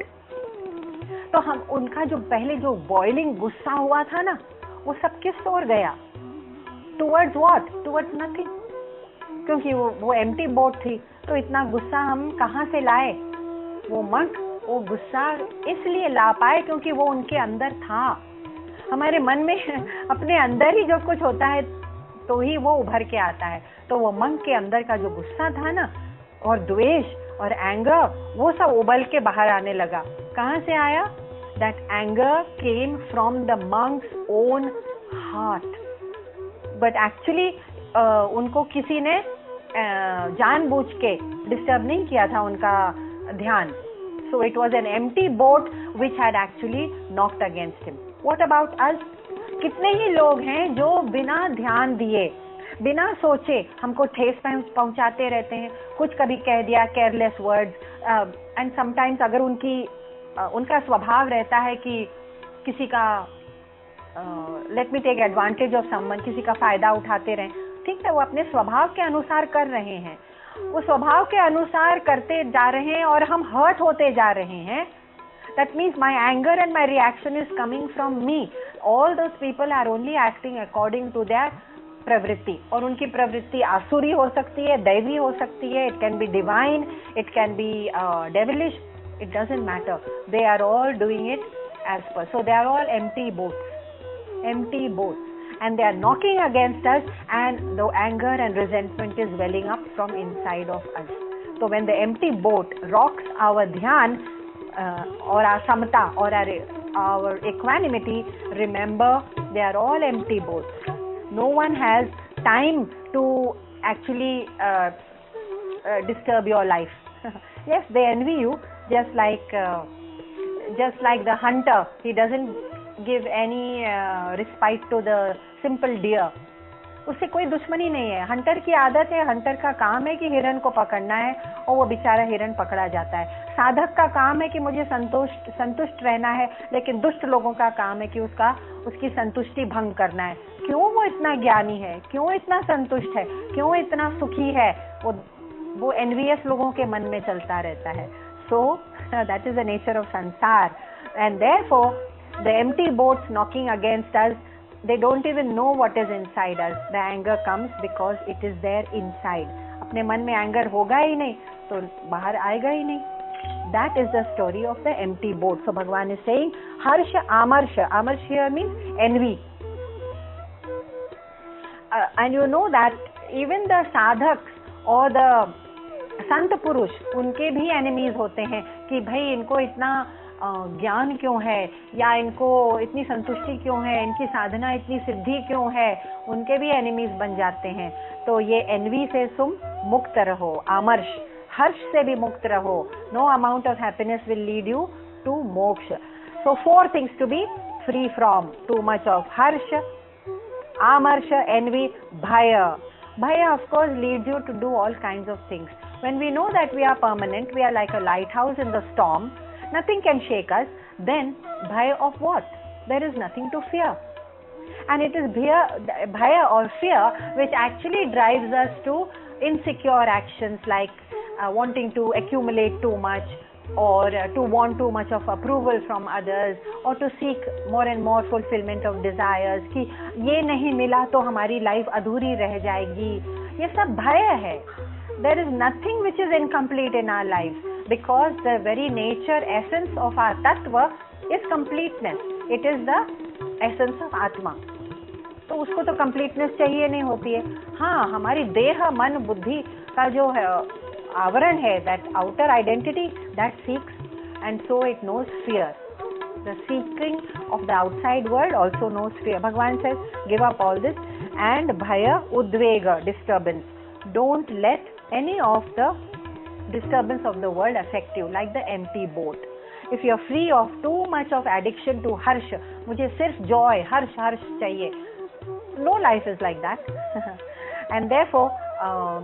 तो हम उनका जो पहले जो बॉइलिंग गुस्सा हुआ था ना, वो सब किस ओर गया? Towards what? Towards nothing. क्योंकि वो empty बोट थी, तो इतना गुस्सा हम कहाँ से लाए? वो मंक वो गुस्सा इसलिए ला पाए क्योंकि वो उनके अंदर था. हमारे मन में अपने अंदर ही जो कुछ होता है तो ही वो उभर के आता है. तो वो मन के अंदर का जो गुस्सा था ना, और द्वेष और एंगर, वो सब उबल के बाहर आने लगा. कहाँ से आया? That anger came from the monks own heart. But actually उनको किसी ने जानबूझ के डिस्टर्ब नहीं किया था उनका ध्यान. So it was an empty boat which had actually knocked against him. What about us? कितने ही लोग हैं जो बिना ध्यान दिए, बिना सोचे हमको ठेस पहुंचाते रहते हैं. कुछ कभी कह दिया, केयरलेस वर्ड्स, एंड समटाइम्स अगर उनका स्वभाव रहता है कि किसी का let me take advantage of someone, किसी का फायदा उठाते रहें. ठीक है, वो अपने स्वभाव के अनुसार कर रहे हैं, वो स्वभाव के अनुसार करते जा रहे हैं और हम हर्ट होते जा रहे हैं. That means my anger and my reaction is coming from me. All those people are only acting according to their प्रवृत्ति. और उनकी प्रवृत्ति आसुरी हो सकती है, दैवी हो सकती है, it can be divine, it can be devilish, it doesn't matter. They are all doing it as per. So they are all empty boats. And they are knocking against us, and the anger and resentment is welling up from inside of us. So when the empty boat rocks our dhyan or our samata or our equanimity, remember they are all empty boats. No one has time to actually disturb your life. Yes, they envy you, just like the hunter. He doesn't give any respite to the simple deer. उससे कोई दुश्मनी नहीं है। Hunter की आदत है, Hunter का काम है कि हिरण को पकड़ना है और वो बेचारा हिरण पकड़ा जाता है। साधक का काम है कि मुझे संतुष्ट रहना है, लेकिन दुष्ट लोगों का काम है कि उसकी संतुष्टि भंग करना है। क्यों वो इतना ज्ञानी है, क्यों इतना संतुष्ट है, क्यों इतना सुखी है, वो एनवियस लोगों के मन में चलता रहता है। So that is the nature of संसार, and therefore the empty boats knocking against us, they don't even know what is inside us. The anger comes because it is there inside. अपने मन में एंगर होगा ही नहीं तो बाहर आएगा ही नहीं। That is the story of the empty boat. So Bhagavan is saying harsha amarsha. Amarsha here means envy. And you know that even the sadhaks or the संत पुरुष, उनके भी एनिमीज होते हैं कि भाई इनको इतना ज्ञान क्यों है, या इनको इतनी संतुष्टि क्यों है, इनकी साधना इतनी सिद्धि क्यों है, उनके भी एनिमीज बन जाते हैं। तो ये एनवी से तुम मुक्त रहो, आमर्ष, हर्ष से भी मुक्त रहो। No amount of happiness will lead you to मोक्ष। So 4 things to be free from: too much of हर्ष, आमर्ष, envy, bhaya. Bhaya of course leads you to do all kinds of things. When we know that we are permanent, we are like a lighthouse in the storm, nothing can shake us, then bhaya of what? There is nothing to fear. And it is bhaya or fear which actually drives us to insecure actions like wanting to accumulate too much, or to want too much of approval from others, or to seek more and more fulfillment of desires कि ये नहीं मिला तो हमारी life अधूरी रह जाएगी। ये सब भय है। There is nothing which is incomplete in our life, because the very nature, essence of our tattva is completeness. It is the essence of Atma. तो उसको तो completeness चाहिए नहीं होती है। हाँ, हमारी देह, मन, बुद्धि का जो है आवरण है, that outer identity, that seeks, and so it knows fear. The seeking of the outside world also knows fear. Bhagavan says, give up all this, and bhaya, udvega, disturbance. Don't let any of the disturbance of the world affect you, like the empty boat. If you are free of too much of addiction to harsh, मुझे सिर्फ joy, harsh चाहिए. No life is like that. And therefore,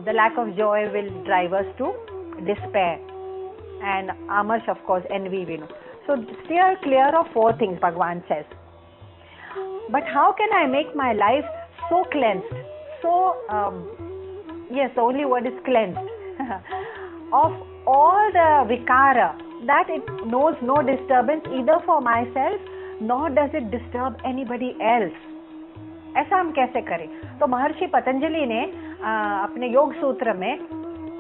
the lack of joy will drive us to despair. And amarsh, of course, envy, we know. So steer clear of 4 things, Bhagavan says. But how can I make my life so cleansed? So, yes, the only word is cleansed. Of all the vikara, that it knows no disturbance either for myself, nor does it disturb anybody else. ऐसा हम कैसे करें? तो महर्षि पतंजलि ने अपने योग सूत्र में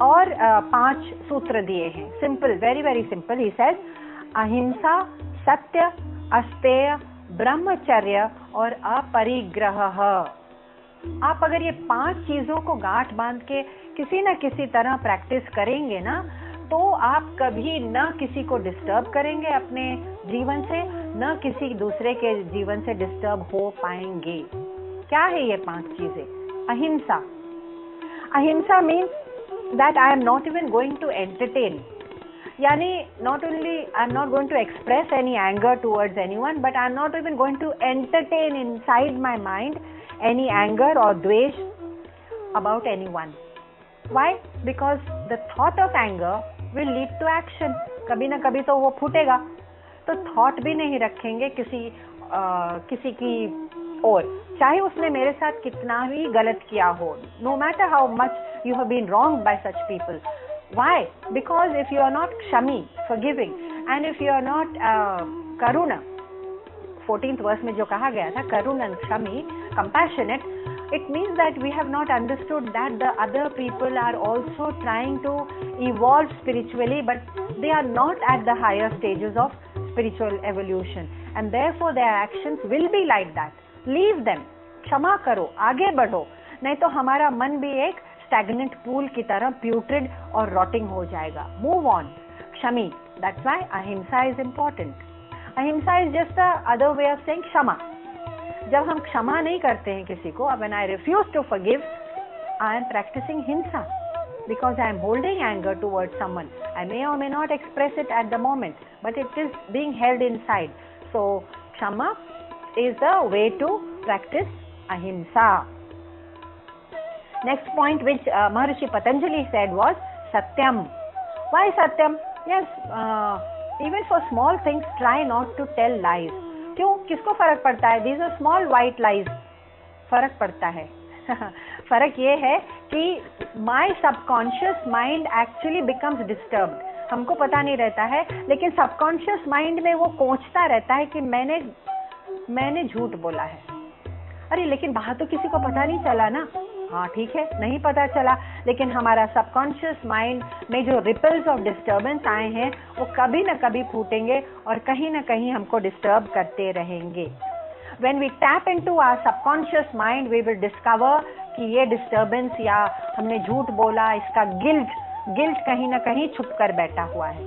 और 5 सूत्र दिए हैं। Simple, very very simple. He says अहिंसा, सत्य, अस्तेय, ब्रह्मचर्य और अपरिग्रह। आप अगर ये 5 चीजों को गांठ बांध के किसी न किसी तरह प्रैक्टिस करेंगे ना, तो आप कभी न किसी को डिस्टर्ब करेंगे अपने जीवन से, न किसी दूसरे के जीवन से डिस्टर्ब हो पाएंगे। क्या है ये 5 चीजें? अहिंसा। अहिंसा means that I am not even going to entertain, यानी not only I am not going to express any anger towards anyone, but I am not even going to entertain inside my mind any anger or dvesh about anyone. Why? Because the thought of anger will lead to action. कभी ना कभी तो वो फूटेगा, तो thought भी नहीं रखेंगे किसी की ओर, चाहे उसने मेरे साथ कितना भी गलत किया हो, no matter how much you have been wronged by such people. Why? Because if you are not kshami, forgiving, and if you are not karuna, 14th verse में जो कहा गया था, करुण क्षमी, compassionate, it means that we have not understood that the other people are also trying to evolve spiritually, but they are not at the higher stages of spiritual evolution, and therefore their actions will be like that. Leave them, क्षमा करो, आगे बढ़ो, नहीं तो हमारा मन भी एक stagnant pool की तरह putrid और rotting हो जाएगा. Move on, क्षमी. That's why ahimsa is important. अहिंसा is just the other way of saying क्षमा. जब हम क्षमा नहीं करते हैं किसी को, when I refuse to forgive, I am practicing hinsa, because I am holding anger towards someone. I may or may not express it at the moment, but it is being held inside. So क्षमा is the way to practice ahimsa. Next point which Maharishi Patanjali said was Satyam. Why Satyam? Yes, even for small things, try not to tell lies. क्यों? किसको फर्क पड़ता है? These are small white lies. फर्क पड़ता है. फर्क ये है कि my subconscious mind actually becomes disturbed. हमको पता नहीं रहता है, लेकिन subconscious mind में वो कोंचता रहता है कि मैंने झूठ बोला है. अरे लेकिन बाहर तो किसी को पता नहीं चला ना. हाँ ठीक है, नहीं पता चला, लेकिन हमारा सबकॉन्शियस माइंड में जो रिपल्स ऑफ डिस्टर्बेंस आए हैं वो कभी ना कभी फूटेंगे और कहीं ना कहीं हमको डिस्टर्ब करते रहेंगे. When we tap into our subconscious mind, we will discover कि ये डिस्टर्बेंस या हमने झूठ बोला, इसका गिल्ट कहीं ना कहीं छुप कर बैठा हुआ है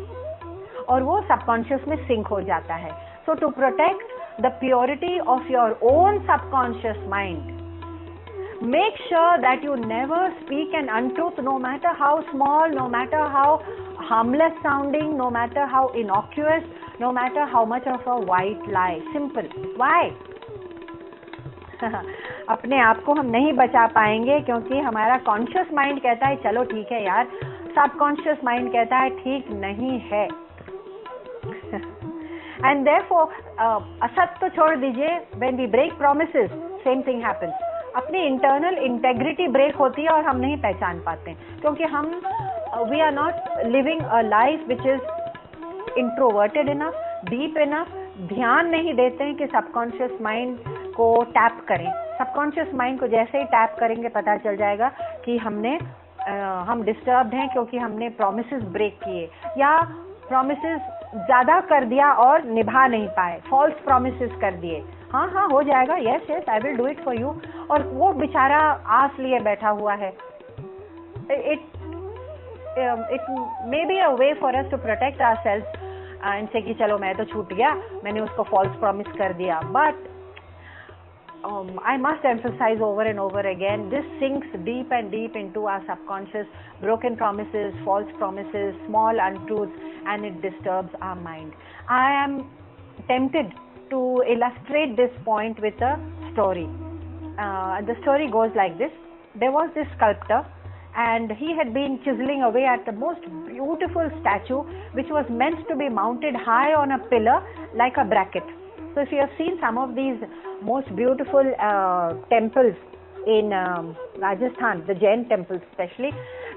और वो सबकॉन्शियस में सिंक हो जाता है. So to protect the purity of your own subconscious mind, make sure that you never speak an untruth, no matter how small, no matter how harmless sounding, no matter how innocuous, no matter how much of a white lie. Simple. Why? अपने आप को हम नहीं बचा पाएंगे क्योंकि हमारा conscious mind कहता है चलो ठीक है यार, सबकॉन्शियस माइंड कहता है ठीक नहीं है. And therefore, असत तो छोड़ दीजिए, when we break promises, same thing happens. अपनी इंटरनल इंटेग्रिटी ब्रेक होती है और हम नहीं पहचान पाते क्योंकि हम we are not living a life which is introverted enough, deep enough. ध्यान नहीं देते हैं कि सबकॉन्शियस माइंड को टैप करें. सबकॉन्शियस माइंड को जैसे ही टैप करेंगे पता चल जाएगा कि हम डिस्टर्ब्ड हैं क्योंकि हमने प्रोमिसेस ब्रेक किए या प्रोमिसेस ज़्यादा कर दिया और निभा नहीं पाए, फॉल्स प्रोमिसेस कर दिए. हाँ हो जाएगा, yes I will do it for you, और वो बेचारा आस लिए बैठा हुआ है. It may be a way for us to protect ourselves and say कि चलो मैं तो छूट गया, मैंने उसको फॉल्स प्रॉमिस कर दिया. But I must emphasize over and over again, this sinks deep and deep into our subconscious, broken promises, false promises, small untruths, and it disturbs our mind. I am tempted to illustrate this point with a story. The story goes like this. There was this sculptor and he had been chiseling away at the most beautiful statue which was meant to be mounted high on a pillar like a bracket. So if you have seen some of these most beautiful temples in Rajasthan, the Jain temples especially,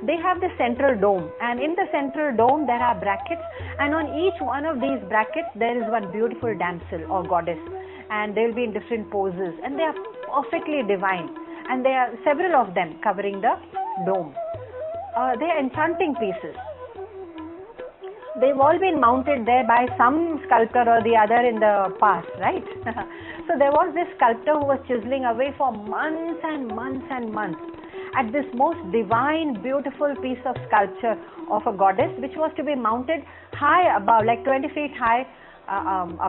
they have the central dome, and in the central dome there are brackets, and on each one of these brackets there is one beautiful damsel or goddess, and they will be in different poses, and they are perfectly divine, and there are several of them covering the dome. They are enchanting pieces. They've all been mounted there by some sculptor or the other in the past, right? So there was this sculptor who was chiseling away for months and months and months at this most divine, beautiful piece of sculpture of a goddess, which was to be mounted high above, like 20 feet high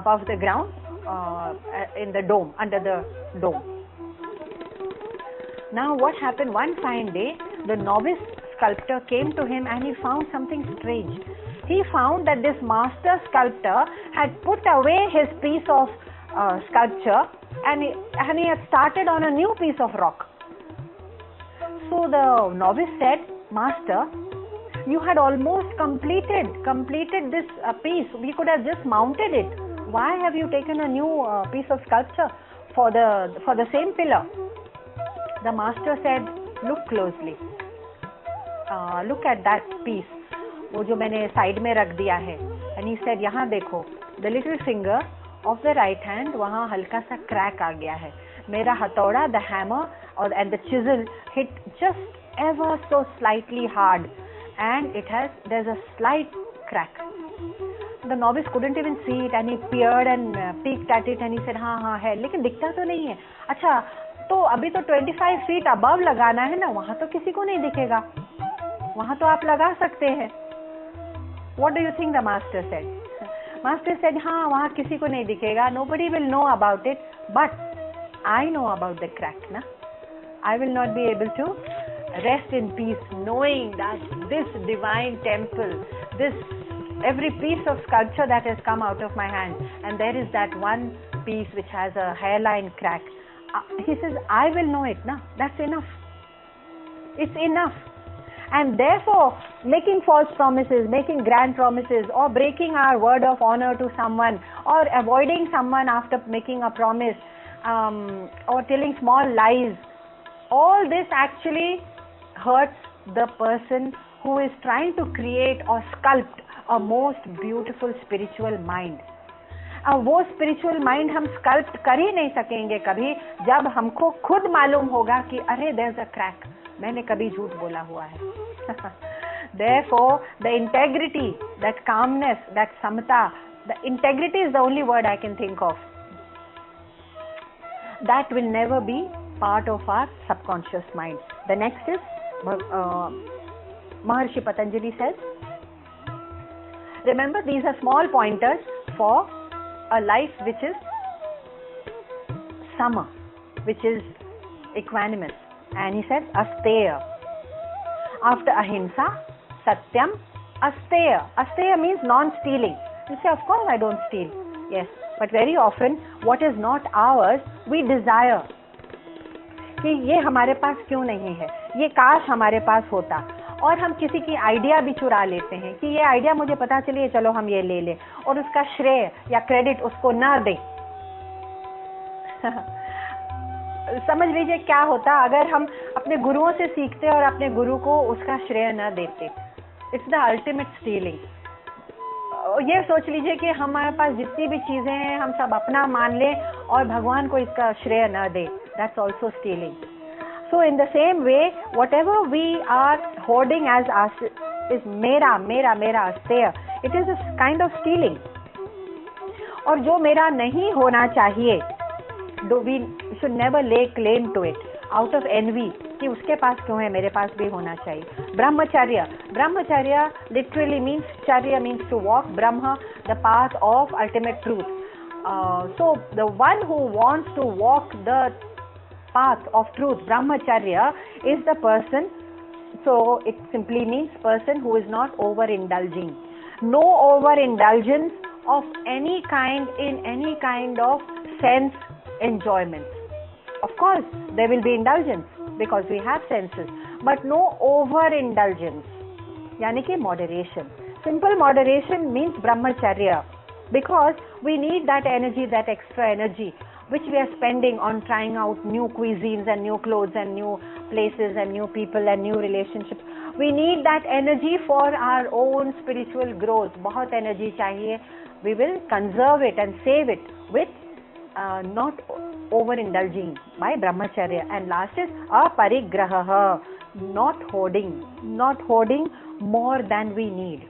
above the ground, in the dome, under the dome. Now what happened, one fine day, the novice sculptor came to him and he found something strange. He found that this master sculptor had put away his piece of sculpture and he had started on a new piece of rock. So the novice said, "Master, you had almost completed this piece. We could have just mounted it. Why have you taken a new piece of sculpture for the same pillar?" The master said, "Look closely. Look at that piece. वो जो मैंने side में रख दिया है." And he said, यहाँ देखो, the little finger of the right hand, वहाँ हल्का सा क्रैक आ गया है. मेरा हथौड़ा, the hammer and the chisel hit just ever so slightly hard, and there's a slight crack. The novice couldn't even see it, and he peered and peeked at it, and he said, हाँ है, लेकिन दिखता तो नहीं है. अच्छा, तो अभी तो 25 feet above लगाना है ना, वहाँ तो किसी को नहीं दिखेगा, वहाँ तो आप लगा सकते हैं. What do you think the master said? Master said, हाँ वहाँ किसी को नहीं दिखेगा, nobody will know about it, but I know about the crack, na? I will not be able to rest in peace knowing that this divine temple, every piece of sculpture that has come out of my hand, and there is that one piece which has a hairline crack. He says, I will know it, na? That's enough. It's enough. And therefore, making false promises, making grand promises, or breaking our word of honor to someone, or avoiding someone after making a promise, or telling small lies, all this actually hurts the person who is trying to create or sculpt a most beautiful spiritual mind. अब वो spiritual mind हम sculpt कर ही नहीं सकेंगे कभी जब हमको खुद मालूम होगा कि अरे देयर इज अ क्रैक, मैंने कभी झूठ बोला हुआ है. Therefore, the integrity, that calmness, that samata, the integrity is the only word I can think of. That will never be part of our subconscious mind. The next is, Maharshi Patanjali says, remember these are small pointers for a life which is sama, which is equanimous. And he said, asteya. After ahimsa, satyam, asteya. Asteya means non-stealing. You say, of course I don't steal. Yes, but very often what is not ours, we desire. कि ये हमारे पास क्यों नहीं है, ये काश हमारे पास होता. और हम किसी की आइडिया भी चुरा लेते हैं कि ये आइडिया मुझे पता चलिए, चलो हम ये ले लें, और उसका श्रेय या क्रेडिट उसको ना दें. समझ लीजिए क्या होता अगर हम अपने गुरुओं से सीखते और अपने गुरु को उसका श्रेय न देते. It's the ultimate stealing. ये सोच लीजिए कि हमारे पास जितनी भी चीजें हैं हम सब अपना मान लें और भगवान को इसका श्रेय न दे. That's also stealing. So in the same way, whatever we are hoarding as us is mera, mera, mera, asteya. It is a kind of stealing. और जो मेरा नहीं होना चाहिए, we should never lay claim to it out of envy कि उसके पास क्यों है, मेरे पास भी होना चाहिए. Brahmacharya. Brahmacharya literally means, charya means to walk, Brahma, the path of ultimate truth. So the one who wants to walk the path of truth, brahmacharya, is the person, so it simply means person who is not overindulging. No overindulgence of any kind in any kind of sense enjoyment. Of course, there will be indulgence because we have senses, but no overindulgence. Yani ki moderation. Simple moderation means brahmacharya, because we need that energy, that extra energy, which we are spending on trying out new cuisines and new clothes and new places and new people and new relationships. We need that energy for our own spiritual growth. बहुत energy चाहिए. We will conserve it and save it with not overindulging by brahmacharya. And last is aparigraha, not hoarding more than we need.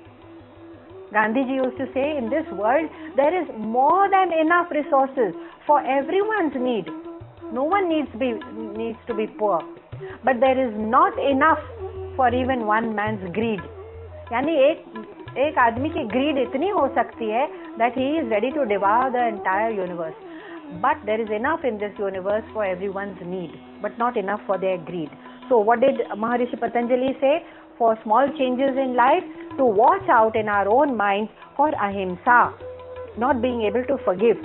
Gandhiji used to say, in this world there is more than enough resources for everyone's need. No one needs to be poor, but there is not enough for even one man's greed. यानी एक आदमी की greed इतनी हो सकती है that he is ready to devour the entire universe. But there is enough in this universe for everyone's need, but not enough for their greed. So what did Maharishi Patanjali say? For small changes in life, to watch out in our own minds for ahimsa, not being able to forgive,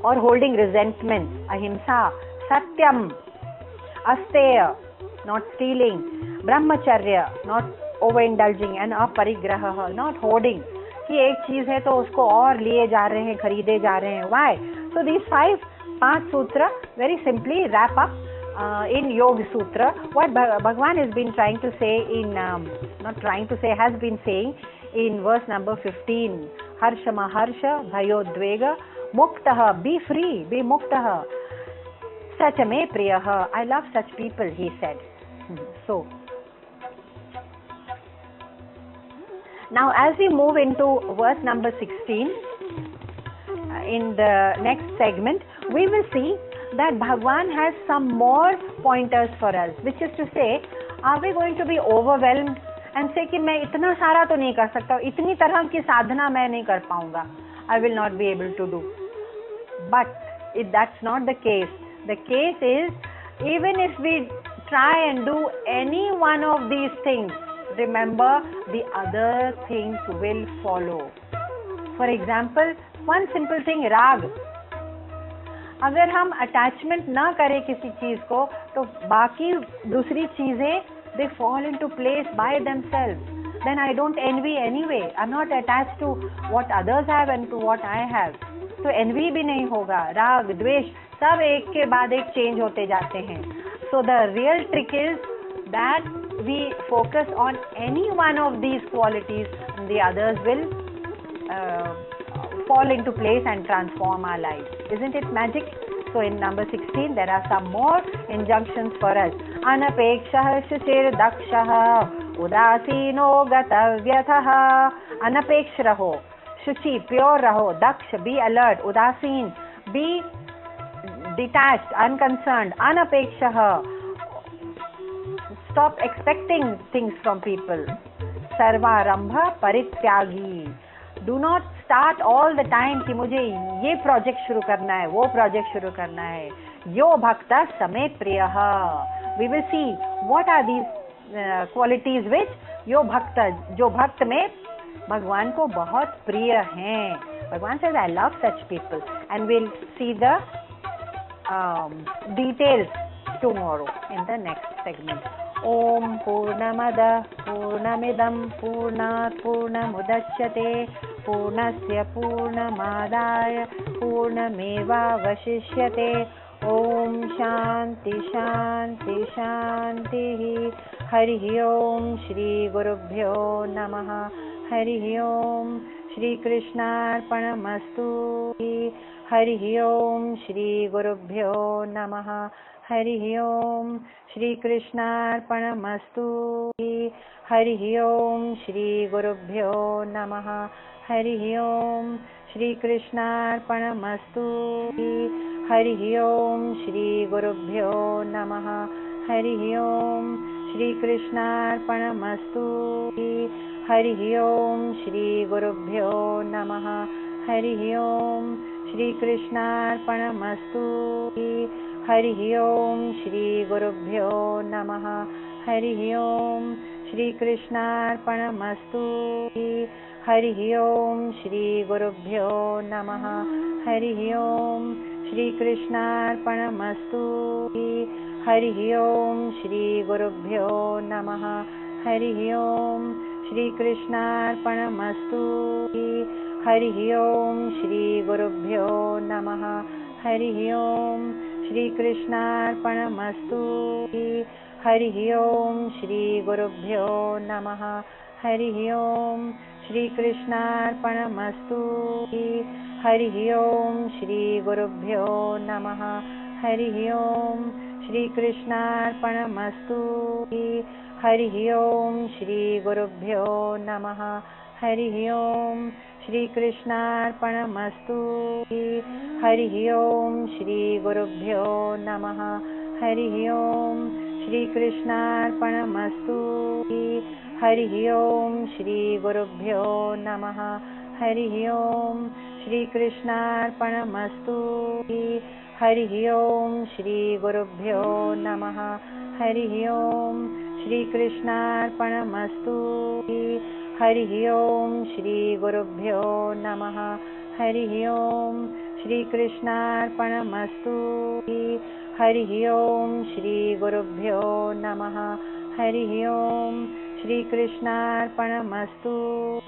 or holding resentment. Ahimsa, satyam, asteya, not stealing, brahmacharya, not overindulging, and aparigraha, not hoarding. कि एक चीज है तो उसको और लिए जा रहे हैं, खरीदे जा रहे हैं. Why? So these पांच सूत्र very simply wrap up in Yoga Sutra what Bhagavan has been trying to say in, has been saying in verse number 15. Harsha maharsha bhayodvega muktaha, be free, be muktaha. Sachame priyaha, I love such people, he said. So now as we move into verse number 16, in the next segment, we will see that Bhagwan has some more pointers for us, which is to say, are we going to be overwhelmed and say कि मैं इतना सारा तो नहीं कर सकता, इतनी तरह की साधना मैं नहीं कर पाऊंगा, I will not be able to do. But that's not the case. The case is, even if we try and do any one of these things, remember the other things will follow. For example, one simple thing, rag. अगर हम attachment ना करें किसी चीज़ को, तो बाकी दूसरी चीज़ें they fall into place by themselves. Then I don't envy anyway. I'm not attached to what others have and to what I have. तो envy भी नहीं होगा, राग द्वेष सब एक के बाद एक चेंज होते जाते हैं. So the real trick is that we focus on any one of these qualities, and the others will fall into place and transform our lives. Isn't it magic? So in number 16 there are some more injunctions for us. Anapekshah shuchir dakshah udasino gatavyatah. Anapeksh raho, shuchi pure raho, daksh be alert, udasin be detached, unconcerned. Anapekshah, stop expecting things from people. Sarvarambha parityagi, do not start all the time कि मुझे ये project शुरू करना है, वो project शुरू करना है. यो भक्त समे प्रियः. We will see what are these qualities which यो भक्त, जो भक्त में भगवान को बहुत प्रिय हैं. भगवान says I love such people, and we'll see the details tomorrow in the next segment. Om Purnamada Purnamidam Purnat Purnamudachyate Purnasya Purnamadaya Purnameva Vashishyate. Om Shanti Shanti Shanti. Hari Om Shri Gurubhyo Namaha. Hari Om Shri Krishna Arpanamastu. Hari Om Shri Gurubhyo Namaha. Hari Om Shri Krishna Arpanamastu. Hari Om Shri Gurubhyo Namaha. Hari Om Shri Krishna Arpanamastu. Hari Om Shri Gurubhyo Namaha. Hari Om Shri Krishna Arpanamastu. Hari Om Shri Gurubhyo Namaha. Hari Om Shri Krishna Arpanamastu. Hari Om Shri Gurubhyo Namaha. Hari Om Shri Krishna Arpanamastu. Hari Om Shri Gurubhyo Namaha. Hari Om Shri Krishna Arpanamastu. Hari Om Shri Gurubhyo Namaha. Hari Om Shri Krishna Arpanamastu. Hari Om Shri Gurubhyo Namaha. Hari Om Shri Krishna Arpanamastu. Hari Om Shri Gurubhyo Namaha. Hari Om Shri Krishna Arpanamastu. Hari Om Shri Gurubhyo Namaha. Hari Om Shri Krishna Arpanamastu. Hari Om Shri Gurubhyo Namaha. Hari Om Shri Krishna Arpanamastu. Hari Om Shri Gurubhyo Namaha. Hari Om Shri Krishna Arpanamastu. Hari Om Shri Gurubhyo Namaha. Hari Om Shri Krishna Arpanamastu. Hari Om Shri Gurubhyo Namaha. Hari Om Shri Krishna Arpanamastu. Hari Om Shri Gurubhyo Namaha. Hari Om Shri Krishna Arpanamastu. Hari Om Shri Gurubhyo Namaha. Hari Om Shri Krishna Arpanamastu.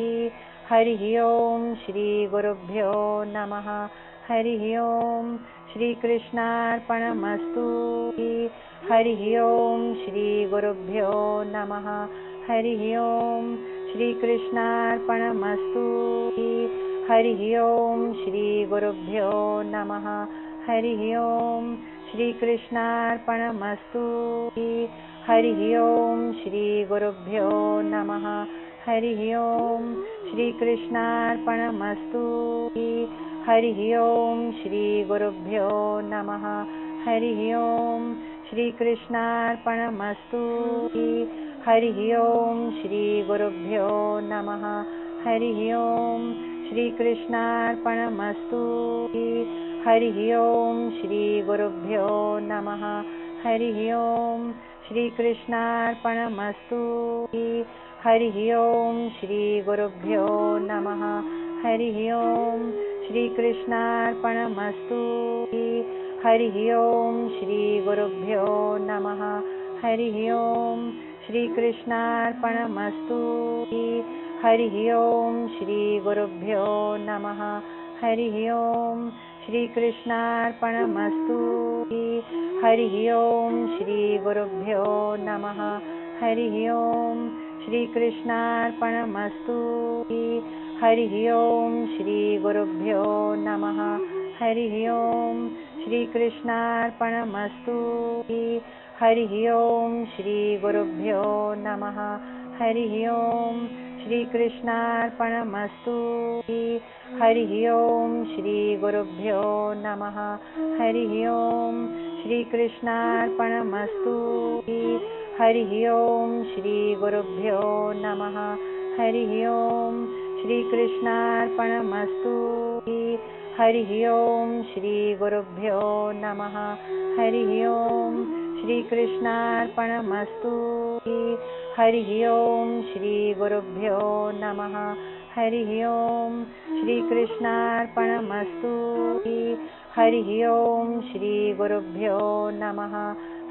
Hari Om Shri Gurubhyo Namaha. Hari Om Shri Krishna Arpanamastu. Hari Om Shri Gurubhyo Namaha. Hari Om Shri Krishna Arpanamastu. Hari Om Shri Gurubhyo Namaha. Hari Om Shri Krishna Arpanamastu. Hari Om Shri Gurubhyo Namaha. Hari Om Shri Krishna Arpanamastu. Hari Om Shri Gurubhyo Namaha. Hari Om Shri Krishna Arpanamastu. Hari Om Shri Gurubhyo Namaha. Hari Om Shri Krishna Arpanamastu. Hari Om Shri Gurubhyo Namaha. Hari Om Shri Krishna Arpanamastu. Hari Om Shri Gurubhyo Namaha. Hari Om श्रीकृष्णार्पणमस्तु। हरिः ओं श्रीगुरुभ्यो नमः। हरिः ओं श्रीकृष्णार्पणमस्तु। हरिः ओं श्रीगुरुभ्यो नमः। हरिः ओं श्रीकृष्णार्पणमस्तु। हरिः ओं श्रीगुरुभ्यो नमः। हरिः ओं श्रीकृष्णार्पणमस्तु। हरिः ओं श्रीगुरुभ्यो नमः। हरिः ओं श्रीकृष्णार्पणमस्तु। हरिः ओं श्रीगुरुभ्यो नमः। हरिः ओं श्रीकृष्णार्पणमस्तु। हरिः ओं श्रीगुरुभ्यो नमः। हरिः ओं श्रीकृष्णार्पणमस्तु। हरिः ओं श्रीगुरुभ्यो नमः। हरिः ओं श्रीकृष्णार्पणमस्तु। हरिः ओं श्रीगुरुभ्यो नमः। हरिः ओं श्रीकृष्णार्पणमस्तु। हरिः ओं श्रीगुरुभ्यो नमः। हरिः ओं श्रीकृष्णार्पणमस्तु। हरिः ओं श्रीगुरुभ्यो नमः।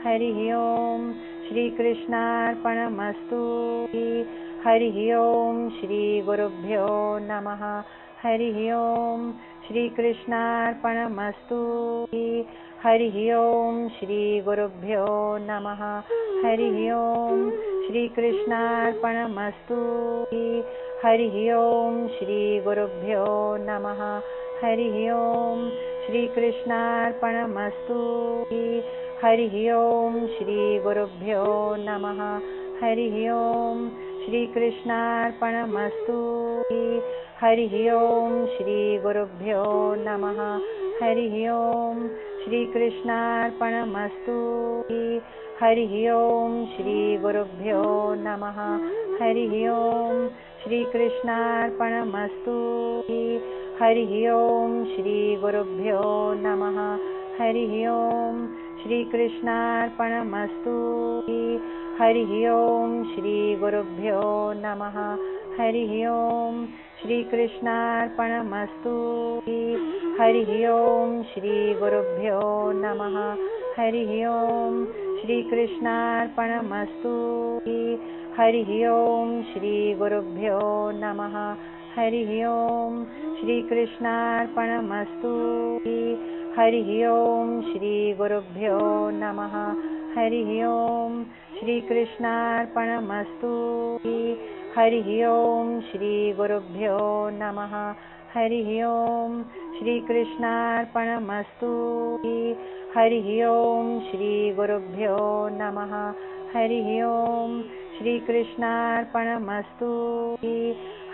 हरिः ओं श्रीकृष्णार्पणमस्तु। हरिः ओं श्रीगुरुभ्यो नमः। हरिः ओं श्रीकृष्णार्पणमस्तु। हरिः ओं श्रीगुरुभ्यो नमः। हरिः ओं श्रीकृष्णार्पणमस्तु। हरिः ओं श्रीगुरुभ्यो नमः। हरिः ओं श्रीकृष्णार्पणमस्तु। हरिः ओं श्रीगुरुभ्यो नमः। हरिः ओं श्रीकृष्णार्पणमस्तु। हरिः ओं श्रीगुरुभ्यो नमः। हरिः ओं श्रीकृष्णार्पणमस्तु। हरिः ओं श्रीगुरुभ्यो नमः। हरिः ओं श्रीकृष्णार्पणमस्तु। हरिः ओं श्रीगुरुभ्यो नमः। हरिः ओं श्रीकृष्णार्पणमस्तु। हरिः ओं श्रीगुरुभ्यो नमः। हरिः ओं श्रीकृष्णार्पणमस्तु। हरिः ओं श्रीगुरुभ्यो नमः। हरिः ओं श्रीकृष्णार्पणमस्तु। हरिः ओं श्रीगुरुभ्यो नमः। हरिः ओं श्रीकृष्णार्पणमस्तु। हरिः ओं श्रीगुरुभ्यो नमः। हरिः ओं श्रीकृष्णार्पणमस्तु। हरिः ओं श्रीगुरुभ्यो नमः। हरिः ओं श्रीकृष्णार्पणमस्तु। हरिः ओं श्रीगुरुभ्यो नमः। हरिः ओं श्रीकृष्णार्पणमस्तु।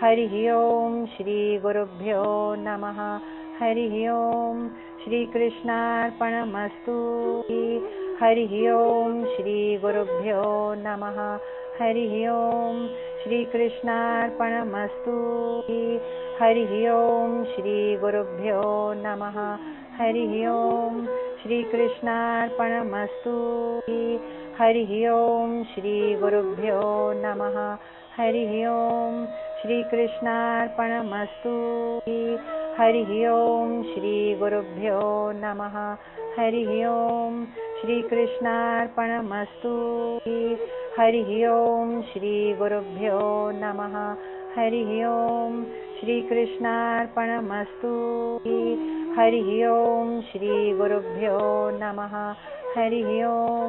हरिः ओं श्रीगुरुभ्यो नमः। हरिः ओं श्रीकृष्णार्पणमस्तु। हरिः ओं श्रीगुरुभ्यो नमः। हरिः ओं श्रीकृष्णार्पणमस्तु। हरिः ओं श्रीगुरुभ्यो नमः। हरिः ओं श्रीकृष्णार्पणमस्तु। हरिः ओं श्रीगुरुभ्यो नमः। हरिः ओं श्रीकृष्णार्पणमस्तु। हरिः ओं श्रीगुरुभ्यो नमः। हरिः ओं श्रीकृष्णार्पणमस्तु। हरिः ओं श्रीगुरुभ्यो नमः। हरिः ओं श्रीकृष्णार्पणमस्तु। हरिः ओं श्रीगुरुभ्यो नमः। हरिः ओं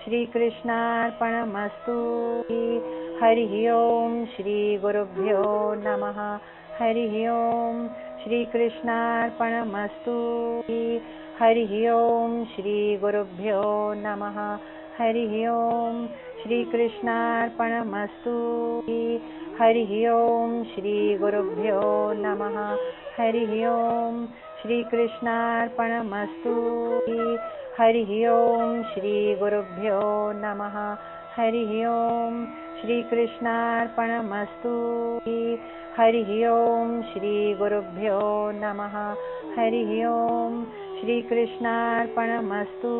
श्रीकृष्णार्पणमस्तु। हरिः ओं श्रीगुरुभ्यो नमः। हरिः ओं श्रीकृष्णार्पणमस्तु। हरिः ओं श्रीगुरुभ्यो नमः। हरिः ओं श्रीकृष्णार्पणमस्तु। हरिः ओं श्रीगुरुभ्यो नमः। हरिः ओं श्रीकृष्णार्पणमस्तु। हरिः ओं श्रीगुरुभ्यो नमः। हरिः ओं श्रीकृष्णार्पणमस्तु। हरिः ओं श्रीगुरुभ्यो नमः। हरिः ओं श्रीकृष्णार्पणमस्तु।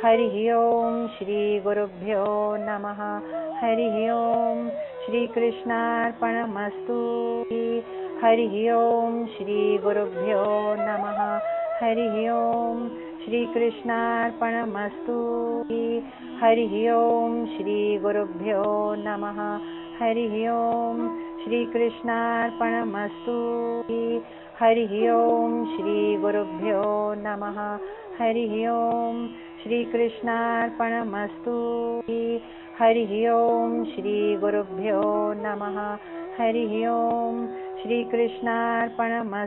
हरिः ओं श्रीगुरुभ्यो नमः। हरिः ओं श्रीकृष्णार्पणमस्तु। हरिः ओं श्री गुरुभ्यो नमः हरिः ओं श्रीकृष्णार्पणमस्तु हरिः ओं श्री गुरुभ्यो नमः हरिः ओं श्रीकृष्णार्पणमस्तु हरिः ओं श्री गुरुभ्यो नमः हरिः ओं श्रीकृष्णार्पणमस्तु हरिः ओं श्री गुरुभ्यो नमः हरिः ओं श्रीकृष्णार्पणमस्तु।